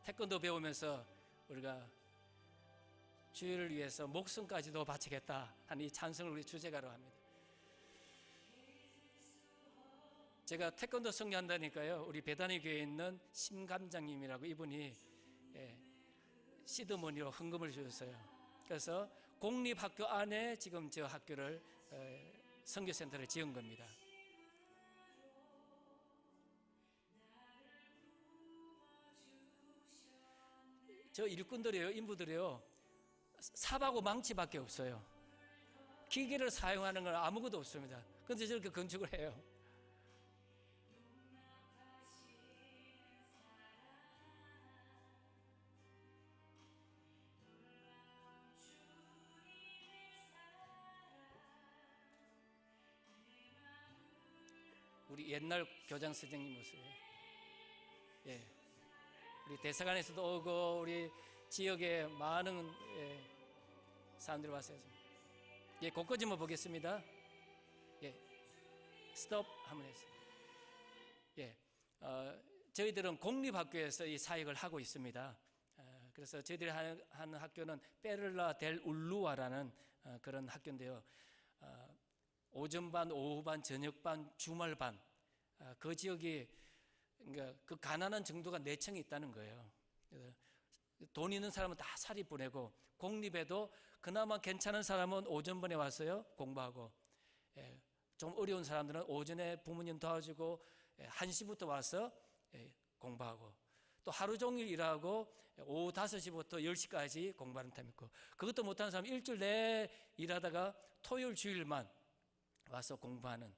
태권도 배우면서 우리가 주의를 위해서 목숨까지도 바치겠다 하는 이 찬성을 우리 주제가로 합니다. 제가 태권도 선교한다니까요. 우리 배단위 교회에 있는 심감장님이라고 이분이 시드머니로 헌금을 주셨어요. 그래서 공립학교 안에 지금 저 학교를 선교센터를 지은 겁니다. 저 일꾼들이요, 인부들이요, 삽하고 망치밖에 없어요. 기계를 사용하는 건 아무것도 없습니다. 그런데 저렇게 건축을 해요. 우리 옛날 교장 선생님 모습이에요. 예. 우리 대사관에서도 오고 우리 지역에 많은 사람들이 왔어요. 예, 곳곳 한번 보겠습니다. 예, 스톱 한번 했어요. 예, 저희들은 공립학교에서 이 사역을 하고 있습니다. 그래서 저희들이 하는 학교는 페를라 델 울루아라는 그런 학교인데요. 오전반, 오후반, 저녁반, 주말반, 그 지역이 그러니까 그 가난한 정도가 4층이 있다는 거예요. 그래서 돈 있는 사람은 다 사립 보내고, 공립에도 그나마 괜찮은 사람은 오전반에 왔어요, 공부하고. 좀 어려운 사람들은 오전에 부모님 도와주고 1시부터 와서 공부하고, 또 하루 종일 일하고 오후 5시부터 10시까지 공부하는 타임 있고, 그것도 못하는 사람은 일주일 내에 일하다가 토요일 주일만 와서 공부하는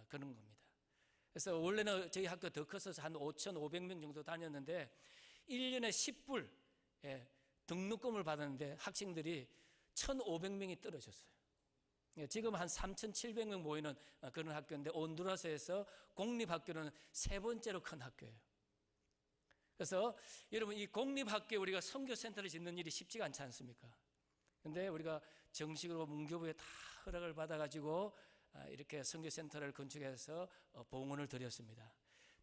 그런 겁니다. 그래서 원래는 저희 학교 더 커서 한 5,500명 정도 다녔는데 1년에 10불 등록금을 받았는데 학생들이 1,500명이 떨어졌어요. 지금 한 3,700명 모이는 그런 학교인데, 온두라스에서 공립학교는 3번째로 큰 학교예요. 그래서 여러분, 이 공립학교에 우리가 선교센터를 짓는 일이 쉽지가 않지 않습니까? 근데 우리가 정식으로 문교부에 다 허락을 받아가지고 이렇게 선교센터를 건축해서 봉헌을 드렸습니다.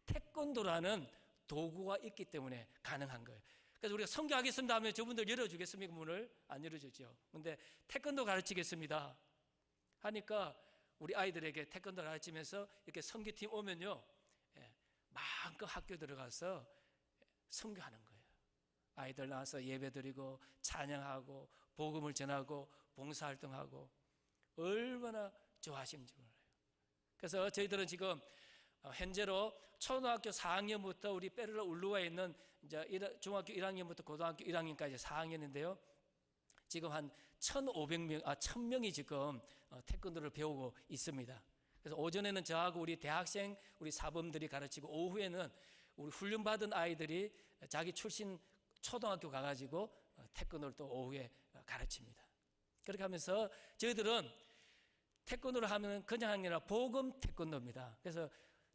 태권도라는 도구가 있기 때문에 가능한 거예요. 그래서 우리가 선교하겠습니다 하면 저분들 열어주겠습니까? 문을 안 열어주죠. 근데 태권도 가르치겠습니다 하니까 우리 아이들에게 태권도 가르치면서 이렇게 선교팀 오면요, 마음껏 학교 들어가서 선교하는 거예요. 아이들 나와서 예배드리고 찬양하고 복음을 전하고 봉사활동하고 얼마나 좋아하시는지 몰라요. 그래서 저희들은 지금 현재로 초등학교 4학년부터 우리 페를라 울루아에 있는 이제 중학교 1학년부터 고등학교 1학년까지 4학년인데요. 지금 한 1,500명, 1,000명이 지금 태권도를 배우고 있습니다. 그래서 오전에는 저하고 우리 대학생, 우리 사범들이 가르치고, 오후에는 우리 훈련받은 아이들이 자기 출신 초등학교 가가지고 태권도를 또 오후에 가르칩니다. 그렇게 하면서 저희들은 태권도를 하면 그냥 하는 게 아니라 복음 태권도입니다. 그래서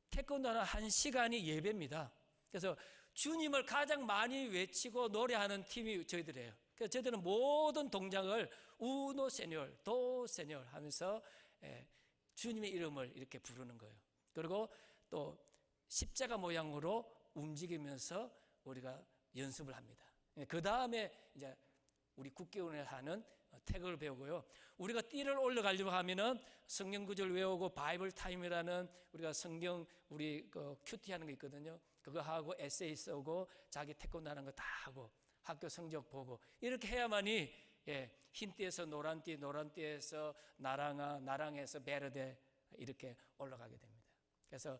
태권도는 1시간이 예배입니다. 그래서 주님을 가장 많이 외치고 노래하는 팀이 저희들이에요. 그래서 저희들은 모든 동작을 우노 세뇨, 도 세뇨 하면서 주님의 이름을 이렇게 부르는 거예요. 그리고 또 십자가 모양으로 움직이면서 우리가 연습을 합니다. 그 다음에 이제 우리 국기훈련을 하는 태극을 배우고요. 우리가 띠를 올라가려고 하면은 성경 구절 외우고 바이블 타임이라는 우리가 성경 우리 큐티하는 거 있거든요. 그거 하고 에세이 쓰고 자기 태권도 하는 거 다 하고 학교 성적 보고 이렇게 해야만이 흰 띠에서 노란 띠, 노란 띠에서 나랑아, 나랑에서 베르데 이렇게 올라가게 됩니다. 그래서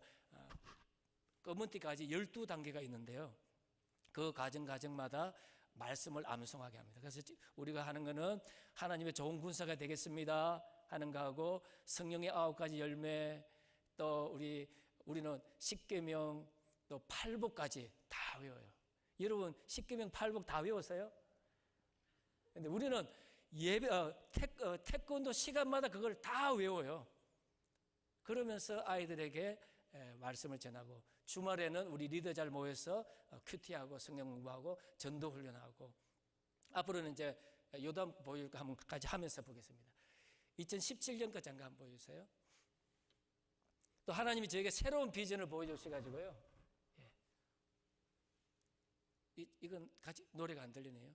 검은 띠까지 12단계가 있는데요. 그 과정마다 말씀을 암송하게 합니다. 그래서 우리가 하는 거는 하나님의 좋은 군사가 되겠습니다 하는 거하고 성령의 9가지 열매, 또 우리는 십계명, 또 팔복까지 다 외워요. 여러분 십계명 팔복 다 외웠어요? 근데 우리는 태권도 시간마다 그걸 다 외워요. 그러면서 아이들에게 말씀을 전하고, 주말에는 우리 리더 잘 모여서 큐티하고 성경 공부하고 전도 훈련하고, 앞으로는 이제 요단 보일까 한번까지 하면서 보겠습니다. 2017년까지 잠깐 한번 보여주세요. 또 하나님이 저에게 새로운 비전을 보여주셔가지고요. 이건 같이 노래가 안 들리네요.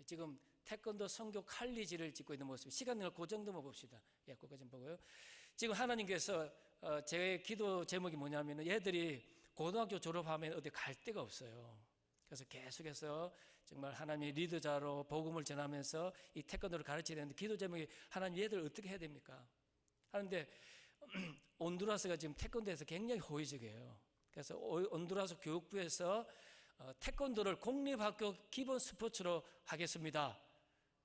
지금 태권도 선교 칼리지를 찍고 있는 모습. 시간을 그 정도만 봅시다. 예, 그거 좀 보고요. 지금 하나님께서 제 기도 제목이 뭐냐면은 얘들이 고등학교 졸업하면 어디 갈 데가 없어요. 그래서 계속해서 정말 하나님의 리더자로 복음을 전하면서 이 태권도를 가르쳐야 되는데 기도 제목이 하나님 얘들 어떻게 해야 됩니까? 하는데 온두라스가 지금 태권도에서 굉장히 호의적이에요. 그래서 온두라스 교육부에서 태권도를 공립학교 기본 스포츠로 하겠습니다.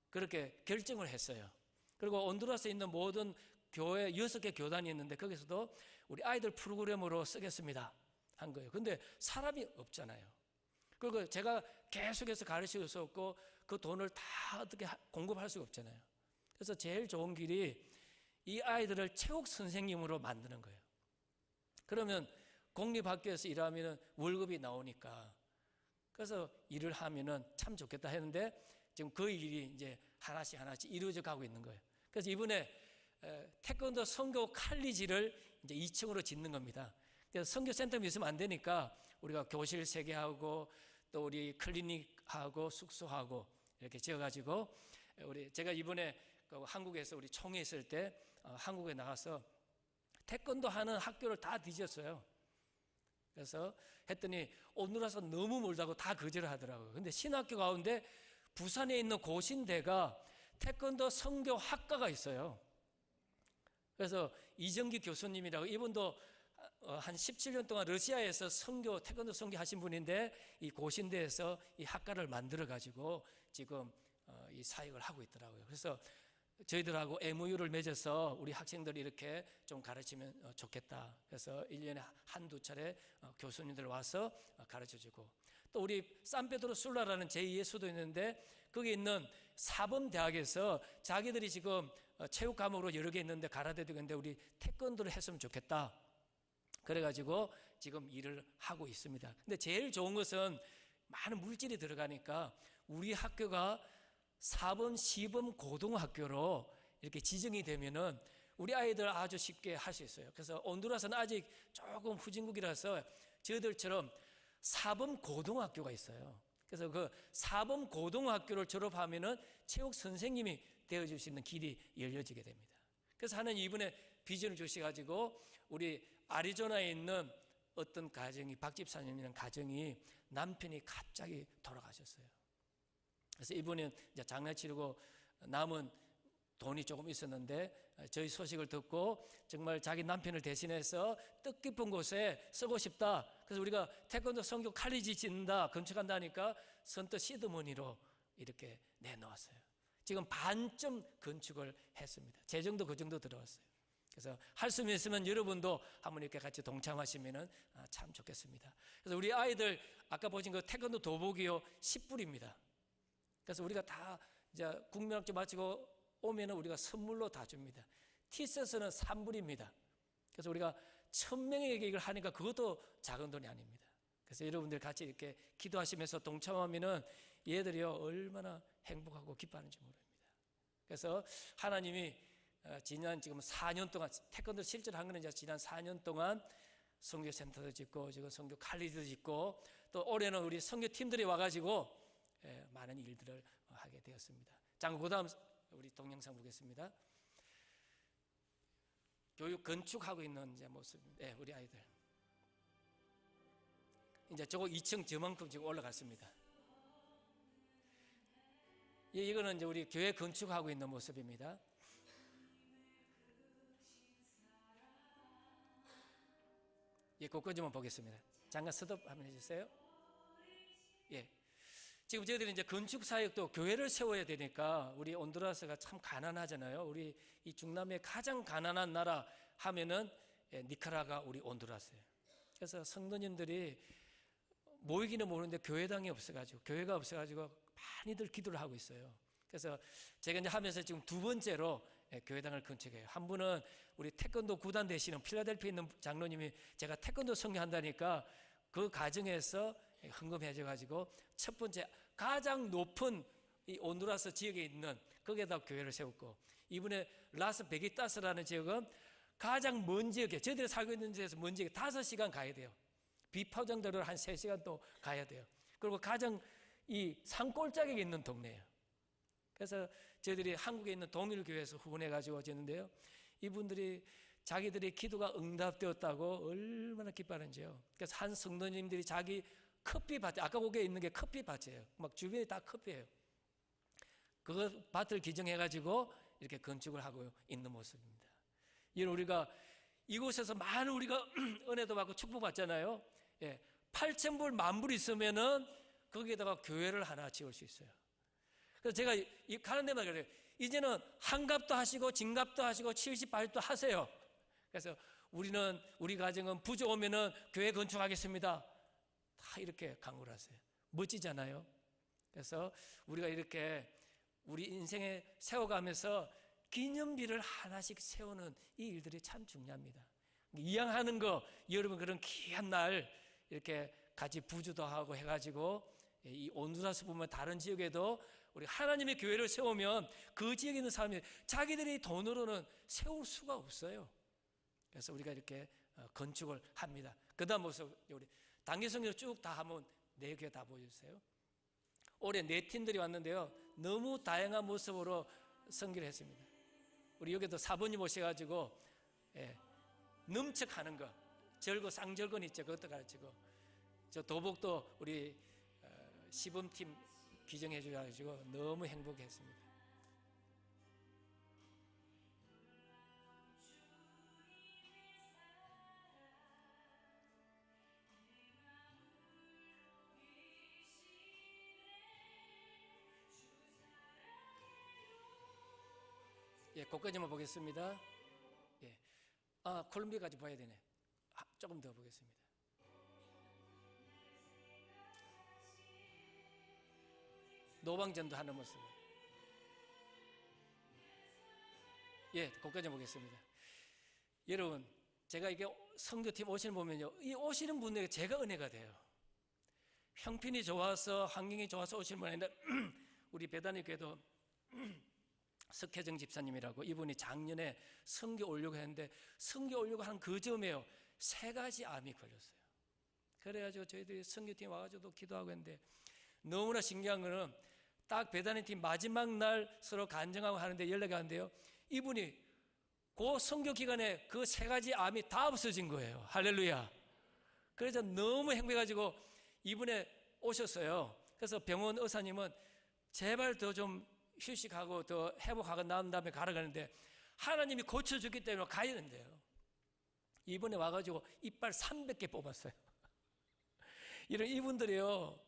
그렇게 결정을 했어요. 그리고 온두라스에 있는 모든 교회 6개 교단이 있는데 거기서도 우리 아이들 프로그램으로 쓰겠습니다 한 거예요. 근데 사람이 없잖아요. 그리고 제가 계속해서 가르칠 수 없고 그 돈을 다 어떻게 공급할 수가 없잖아요. 그래서 제일 좋은 길이 이 아이들을 체육 선생님으로 만드는 거예요. 그러면 공립학교에서 일하면 월급이 나오니까 그래서 일을 하면은 참 좋겠다 했는데 지금 그 일이 이제 하나씩 이루어져 가고 있는 거예요. 그래서 이번에 태권도 선교 칼리지를 이제 2층으로 짓는 겁니다. 그래서 선교 센터가 있으면 안 되니까 우리가 교실 3개 하고 또 우리 클리닉하고 숙소하고 이렇게 지어가지고 제가 이번에 한국에서 우리 총회 있을 때 한국에 나가서 태권도 하는 학교를 다 뒤졌어요. 그래서 했더니 오늘라서 너무 멀다고 다 거절을 하더라고요. 근데 신학교 가운데 부산에 있는 고신대가 태권도 선교학과가 있어요. 그래서 이정기 교수님이라고 이분도 한 17년 동안 러시아에서 태권도 선교 하신 분인데 이 고신대에서 이 학과를 만들어 가지고 지금 이 사역을 하고 있더라고요. 그래서 저희들하고 MOU를 맺어서 우리 학생들이 이렇게 좀 가르치면 좋겠다. 그래서 1년에 한두 차례 교수님들 와서 가르쳐주고 또 우리 산페드로 술라라는 제2의 수도 있는데 거기 있는 사범대학에서 자기들이 지금 체육 과목으로 여러 개 있는데 가르쳐야 되는데 우리 태권도를 했으면 좋겠다. 그래가지고 지금 일을 하고 있습니다. 근데 제일 좋은 것은 많은 물질이 들어가니까 우리 학교가 4번, 시범 고등학교로 이렇게 지정이 되면은 우리 아이들 아주 쉽게 할 수 있어요. 그래서 온두라스는 아직 조금 후진국이라서 저희들처럼 4번 고등학교가 있어요. 그래서 그 4번 고등학교를 졸업하면은 체육 선생님이 되어줄 수 있는 길이 열려지게 됩니다. 그래서 하나님 이번에 비전을 주셔가지고 우리 아리조나에 있는 어떤 가정이 박 집사님이라는 가정이 남편이 갑자기 돌아가셨어요. 그래서 이분은 이제 장례 치르고 남은 돈이 조금 있었는데 저희 소식을 듣고 정말 자기 남편을 대신해서 뜻깊은 곳에 쓰고 싶다. 그래서 우리가 태권도 선교 칼리지 짓는다, 건축한다니까 선뜻 시드머니로 이렇게 내놓았어요. 지금 반쯤 건축을 했습니다. 재정도 그 정도 들어왔어요. 그래서 할 수 있으면 여러분도 한번 이렇게 같이 동참하시면 참 좋겠습니다. 그래서 우리 아이들 아까 보신 그 태권도 도복이요 10불입니다. 그래서 우리가 다 이제 국민학교 마치고 오면은 우리가 선물로 다 줍니다. 티셔츠는 3불입니다. 그래서 우리가 1000명에게 이걸 하니까 그것도 작은 돈이 아닙니다. 그래서 여러분들 같이 이렇게 기도하시면서 동참하면은 얘들이요 얼마나 행복하고 기뻐하는지 모릅니다. 그래서 하나님이 지난 지금 4년 동안 태권도 실제로 한 거는 이제 지난 4년 동안 선교센터도 짓고 지금 선교 칼리지도 짓고 또 올해는 우리 선교팀들이 와가지고 많은 일들을 하게 되었습니다. 자, 그다음 우리 동영상 보겠습니다. 교육 건축하고 있는 이제 모습, 우리 아이들. 이제 저거 2층 저만큼 지금 올라갔습니다. 이거는 이제 우리 교회 건축하고 있는 모습입니다. 그거까지만 보겠습니다. 잠깐 스톱 한번 해주세요. 지금 저희들이 이제 건축 사역도 교회를 세워야 되니까 우리 온두라스가 참 가난하잖아요. 우리 이 중남미의 가장 가난한 나라 하면은 니카라가 우리 온두라스예요. 그래서 성도님들이 모이기는 모르는데 교회당이 없어가지고 교회가 없어가지고 많이들 기도를 하고 있어요. 그래서 제가 이제 하면서 지금 2번째로 교회당을 건축해요. 한 분은 우리 태권도 구단 되시는 필라델피아에 있는 장로님이 제가 태권도 선교한다니까 그 가정에서 헌금해줘가지고 첫 번째 가장 높은 이 온두라스 지역에 있는 거기에다 교회를 세웠고, 이번에 라스 베기타스라는 지역은 가장 먼 지역에, 저희들이 살고 있는 데에서 먼 지역에 5시간 가야 돼요. 비포장도로 한 3시간 또 가야 돼요. 그리고 가장 이 산골짜기에 있는 동네예요. 그래서 저희들이 한국에 있는 동일교회에서 후원해가지고 지었는데요, 이분들이 자기들의 기도가 응답되었다고 얼마나 기뻐하는지요. 그래서 한 성도님들이 자기 커피밭, 아까 거기에 있는 게 커피밭이에요. 막 주변이 다 커피예요. 그 밭을 기증해가지고 이렇게 건축을 하고 있는 모습입니다. 이런 우리가 이곳에서 많은 우리가 은혜도 받고 축복받잖아요. 예, 8,000불, 10,000불 있으면은 거기에다가 교회를 하나 지을 수 있어요. 그래서 제가 가는 데마다 그래요. 이제는 한갑도 하시고 진갑도 하시고 70, 80도 하세요. 그래서 우리 가정은 부족 오면은 교회 건축하겠습니다. 다 이렇게 강구를 하세요. 멋지잖아요. 그래서 우리가 이렇게 우리 인생에 세워가면서 기념비를 하나씩 세우는 이 일들이 참 중요합니다. 이양하는 거, 여러분 그런 귀한 날 이렇게 같이 부주도 하고 해가지고, 이 온두라스 보면 다른 지역에도 우리 하나님의 교회를 세우면 그 지역에 있는 사람이 자기들이 돈으로는 세울 수가 없어요. 그래서 우리가 이렇게 건축을 합니다. 그 다음 모습, 우리 단기성경을 쭉 다 한번 4개 다 보여주세요. 올해 4팀들이 왔는데요, 너무 다양한 모습으로 선교를 했습니다. 우리 여기도 사부님 오셔가지고 넘쳐가는 거, 절거 쌍절건 있죠, 그것도 가르치고, 저 도복도 우리 시범팀 기증해 주셔가지고 너무 행복했습니다. 예, 거기까지만 보겠습니다. 예, 콜롬비아까지 봐야 되네. 조금 더 보겠습니다. 노방전도 하는 모습. 예, 거기까지 보겠습니다. 여러분, 제가 이게 선교팀 오시는 보면요, 이 오시는 분에게 제가 은혜가 돼요. 형편이 좋아서, 환경이 좋아서 오시는 분 아닌데, 우리 배단위 교회도 석혜정 집사님이라고, 이분이 작년에 선교 오려고 했는데, 선교 오려고 한 그 즈음에요, 3가지 암이 걸렸어요. 그래가지고 저희들이 선교팀 와가지고 기도하고 했는데, 너무나 신기한 거는 딱 배단위 팀 마지막 날 서로 간증하고 하는데 연락이 왔는데요, 이분이 그 선교 기간에 그 3가지 암이 다 없어진 거예요. 할렐루야. 그래서 너무 행복해가지고 이분에 오셨어요. 그래서 병원 의사님은 제발 더 좀 휴식하고 더 회복하고 나온 다음에 가라 그러는데, 하나님이 고쳐주기 때문에 가야 된대요. 이번에 와가지고 이빨 300개 뽑았어요. 이런 이분들이요,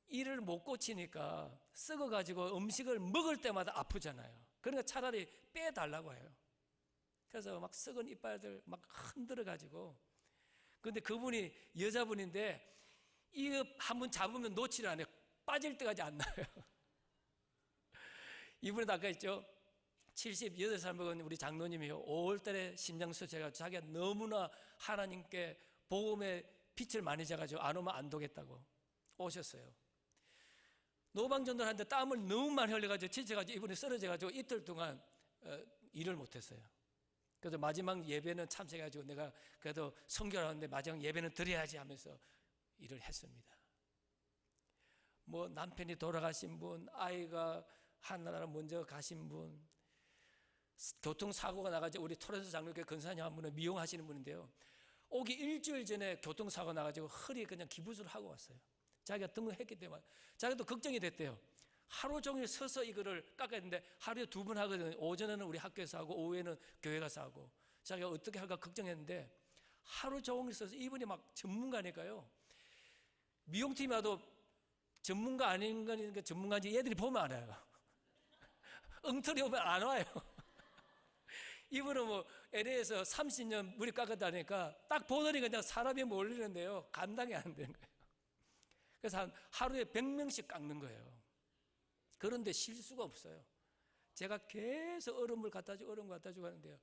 이를 못 고치니까 썩어가지고 음식을 먹을 때마다 아프잖아요. 그러니까 차라리 빼달라고 해요. 그래서 막 썩은 이빨들 막 흔들어가지고, 그런데 그분이 여자분인데 이거 한번 잡으면 놓지를 않아요. 빠질 때까지 안 나요. 이분은 아까 있죠, 78살 먹은 우리 장로님이요, 5월달에 심장수술해가지고 자기가 너무나 하나님께 복음의 빛을 많이 져가지고 안 오면 안 되겠다고 오셨어요. 노방전도를 하는데 땀을 너무 많이 흘려가지고 지쳐가지고 이분이 쓰러져가지고 이틀 동안 일을 못했어요. 그래서 마지막 예배는 참석해가지고 내가 그래도 선교를 하는데 마지막 예배는 드려야지 하면서 일을 했습니다. 뭐 남편이 돌아가신 분, 아이가 하나나라 먼저 가신 분, 교통사고가 나가지고 우리 토렌토 장로교회 근사님 한 분은 미용하시는 분인데요, 오기 일주일 전에 교통사고 나가지고 허리에 그냥 기부스를 하고 왔어요. 자기가 등록했기 때문에. 자기도 걱정이 됐대요. 하루 종일 서서 이거를 깎아야 되는데 하루에 2번 하거든요. 오전에는 우리 학교에서 하고 오후에는 교회 가서 하고. 자기가 어떻게 할까 걱정했는데 하루 종일 서서, 이분이 막 전문가니까요, 미용팀이 와도 전문가 아닌 거니까 전문가인지 얘들이 보면 알아요. 엉터리 오면 안 와요. 이분은 뭐 LA에서 30년 머리 깎았다니까 딱 보더니 그냥 사람이 몰리는데요, 감당이 안 되는 거예요. 그래서 하루에 100명씩 깎는 거예요. 그런데 실수가 없어요. 제가 계속 얼음을 갖다 주고 얼음 갖다 주고 하는데요,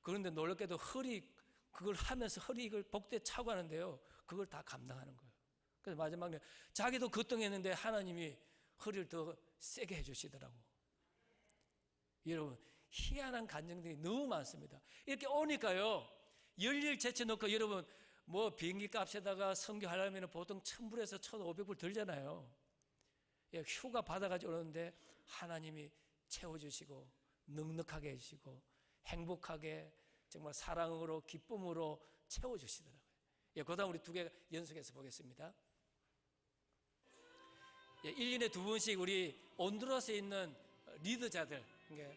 그런데 놀랍게도 그걸 하면서 허리 이걸 복대 차고 하는데요, 그걸 다 감당하는 거예요. 그래서 마지막에 자기도 거뜬했는데 하나님이 허리를 더 세게 해주시더라고. 여러분, 희한한 간증들이 너무 많습니다. 이렇게 오니까요, 열일 제쳐놓고 여러분, 뭐 비행기 값에다가 선교하려면 보통 1,000불에서 1,500불 들잖아요. 예, 휴가 받아가지고 오는데 하나님이 채워주시고 넉넉하게 해주시고 행복하게 정말 사랑으로 기쁨으로 채워주시더라고요. 예, 그 다음 우리 두 개 연속해서 보겠습니다. 예, 1년에 2번씩 우리 온두라스에 있는 리더자들, 그러니까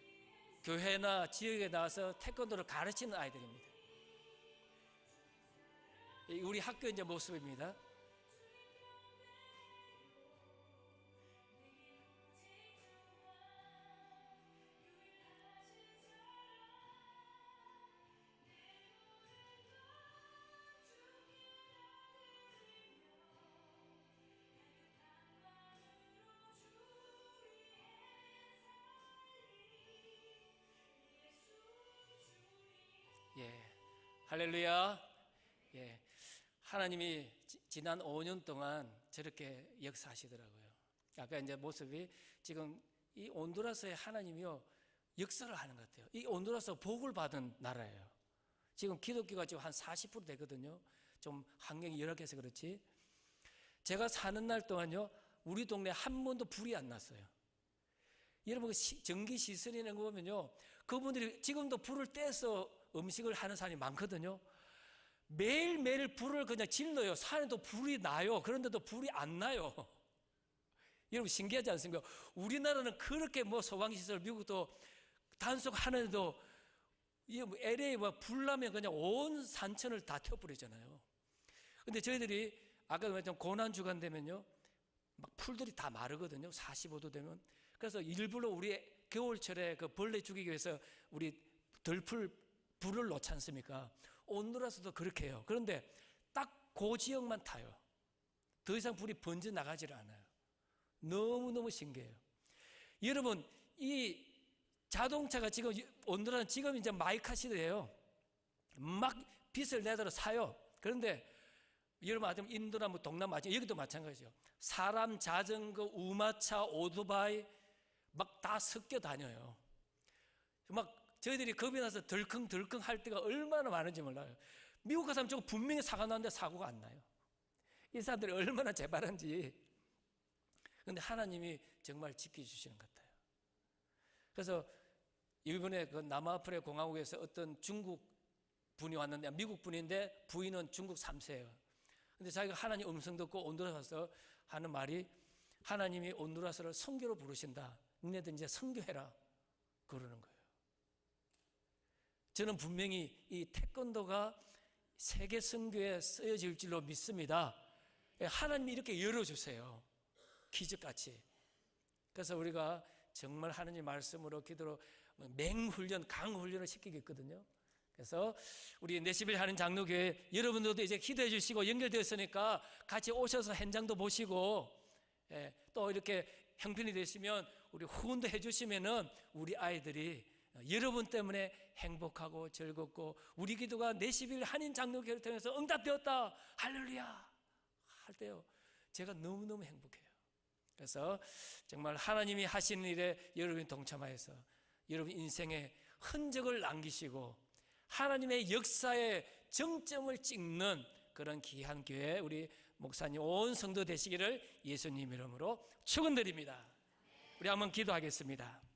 교회나 지역에 나와서 태권도를 가르치는 아이들입니다. 예, 우리 학교 이제 모습입니다. 예, 할렐루야. 예, 하나님이 지난 5년 동안 저렇게 역사하시더라고요. 아까 이제 모습이 지금 이 온두라스의 하나님이요 역사를 하는 것 같아요. 이 온두라스 복을 받은 나라예요. 지금 기독교가 지금 한 40% 되거든요. 좀 환경이 열악해서 그렇지. 제가 사는 날 동안요 우리 동네 한 번도 불이 안 났어요. 여러분 전기 시설이 있는 거 보면요 그분들이 지금도 불을 떼서 음식을 하는 사람이 많거든요. 매일매일 불을 그냥 질러요. 산에도 불이 나요. 그런데도 불이 안 나요. 여러분 신기하지 않습니까? 우리나라는 그렇게 뭐 소방시설, 미국도 단속 하는데도 LA 불 나면 그냥 온 산천을 다 태워버리잖아요. 근데 저희들이 아까 말했던 고난주간 되면요 막 풀들이 다 마르거든요. 45도 되면. 그래서 일부러 우리 겨울철에 그 벌레 죽이기 위해서 우리 불을 놓지 않습니까? 온두라스도 그렇게 해요. 그런데 딱 그 지역만 타요. 더 이상 불이 번져 나가지를 않아요. 너무너무 신기해요. 여러분 이 자동차가 지금 온두라스는 지금 이제 마이카 시대예요. 막 빚을 내더라 사요. 그런데 여러분 아시면 인도나 뭐 동남아 여기도 마찬가지죠. 사람, 자전거, 우마차, 오토바이 막 다 섞여 다녀요. 막 저희들이 겁이 나서 덜컹덜컹 할 때가 얼마나 많은지 몰라요. 미국 가서 저거 분명히 사고 나는데 사고가 안 나요. 이 사람들이 얼마나 재발한지. 그런데 하나님이 정말 지켜주시는 것 같아요. 그래서 이번에 그 남아프리카 공화국에서 어떤 중국 분이 왔는데 미국 분인데 부인은 중국 3세예요. 근데 자기가 하나님 음성 듣고 온두라스 가서 하는 말이 하나님이 온두라스를 선교로 부르신다. 너네들 이제 선교해라. 그러는 거예요. 저는 분명히 이 태권도가 세계 선교에 쓰여질 줄로 믿습니다. 하나님이 이렇게 열어주세요. 기적같이. 그래서 우리가 정말 하나님 말씀으로 기도로 맹훈련, 강훈련을 시키겠거든요. 그래서 우리 내시빌 하는 장로교회 여러분들도 이제 기도해 주시고 연결되었으니까 같이 오셔서 현장도 보시고 또 이렇게 형편이 되시면 우리 후원도 해주시면은 우리 아이들이 여러분 때문에 행복하고 즐겁고 우리 기도가 내시빌 한인 장로교회를 통해서 응답되었다 할렐루야 할 때요 제가 너무너무 행복해요. 그래서 정말 하나님이 하시는 일에 여러분이 동참하여서 여러분 인생에 흔적을 남기시고 하나님의 역사의 정점을 찍는 그런 귀한 교회 우리 목사님 온 성도 되시기를 예수님 이름으로 축원드립니다. 우리 한번 기도하겠습니다.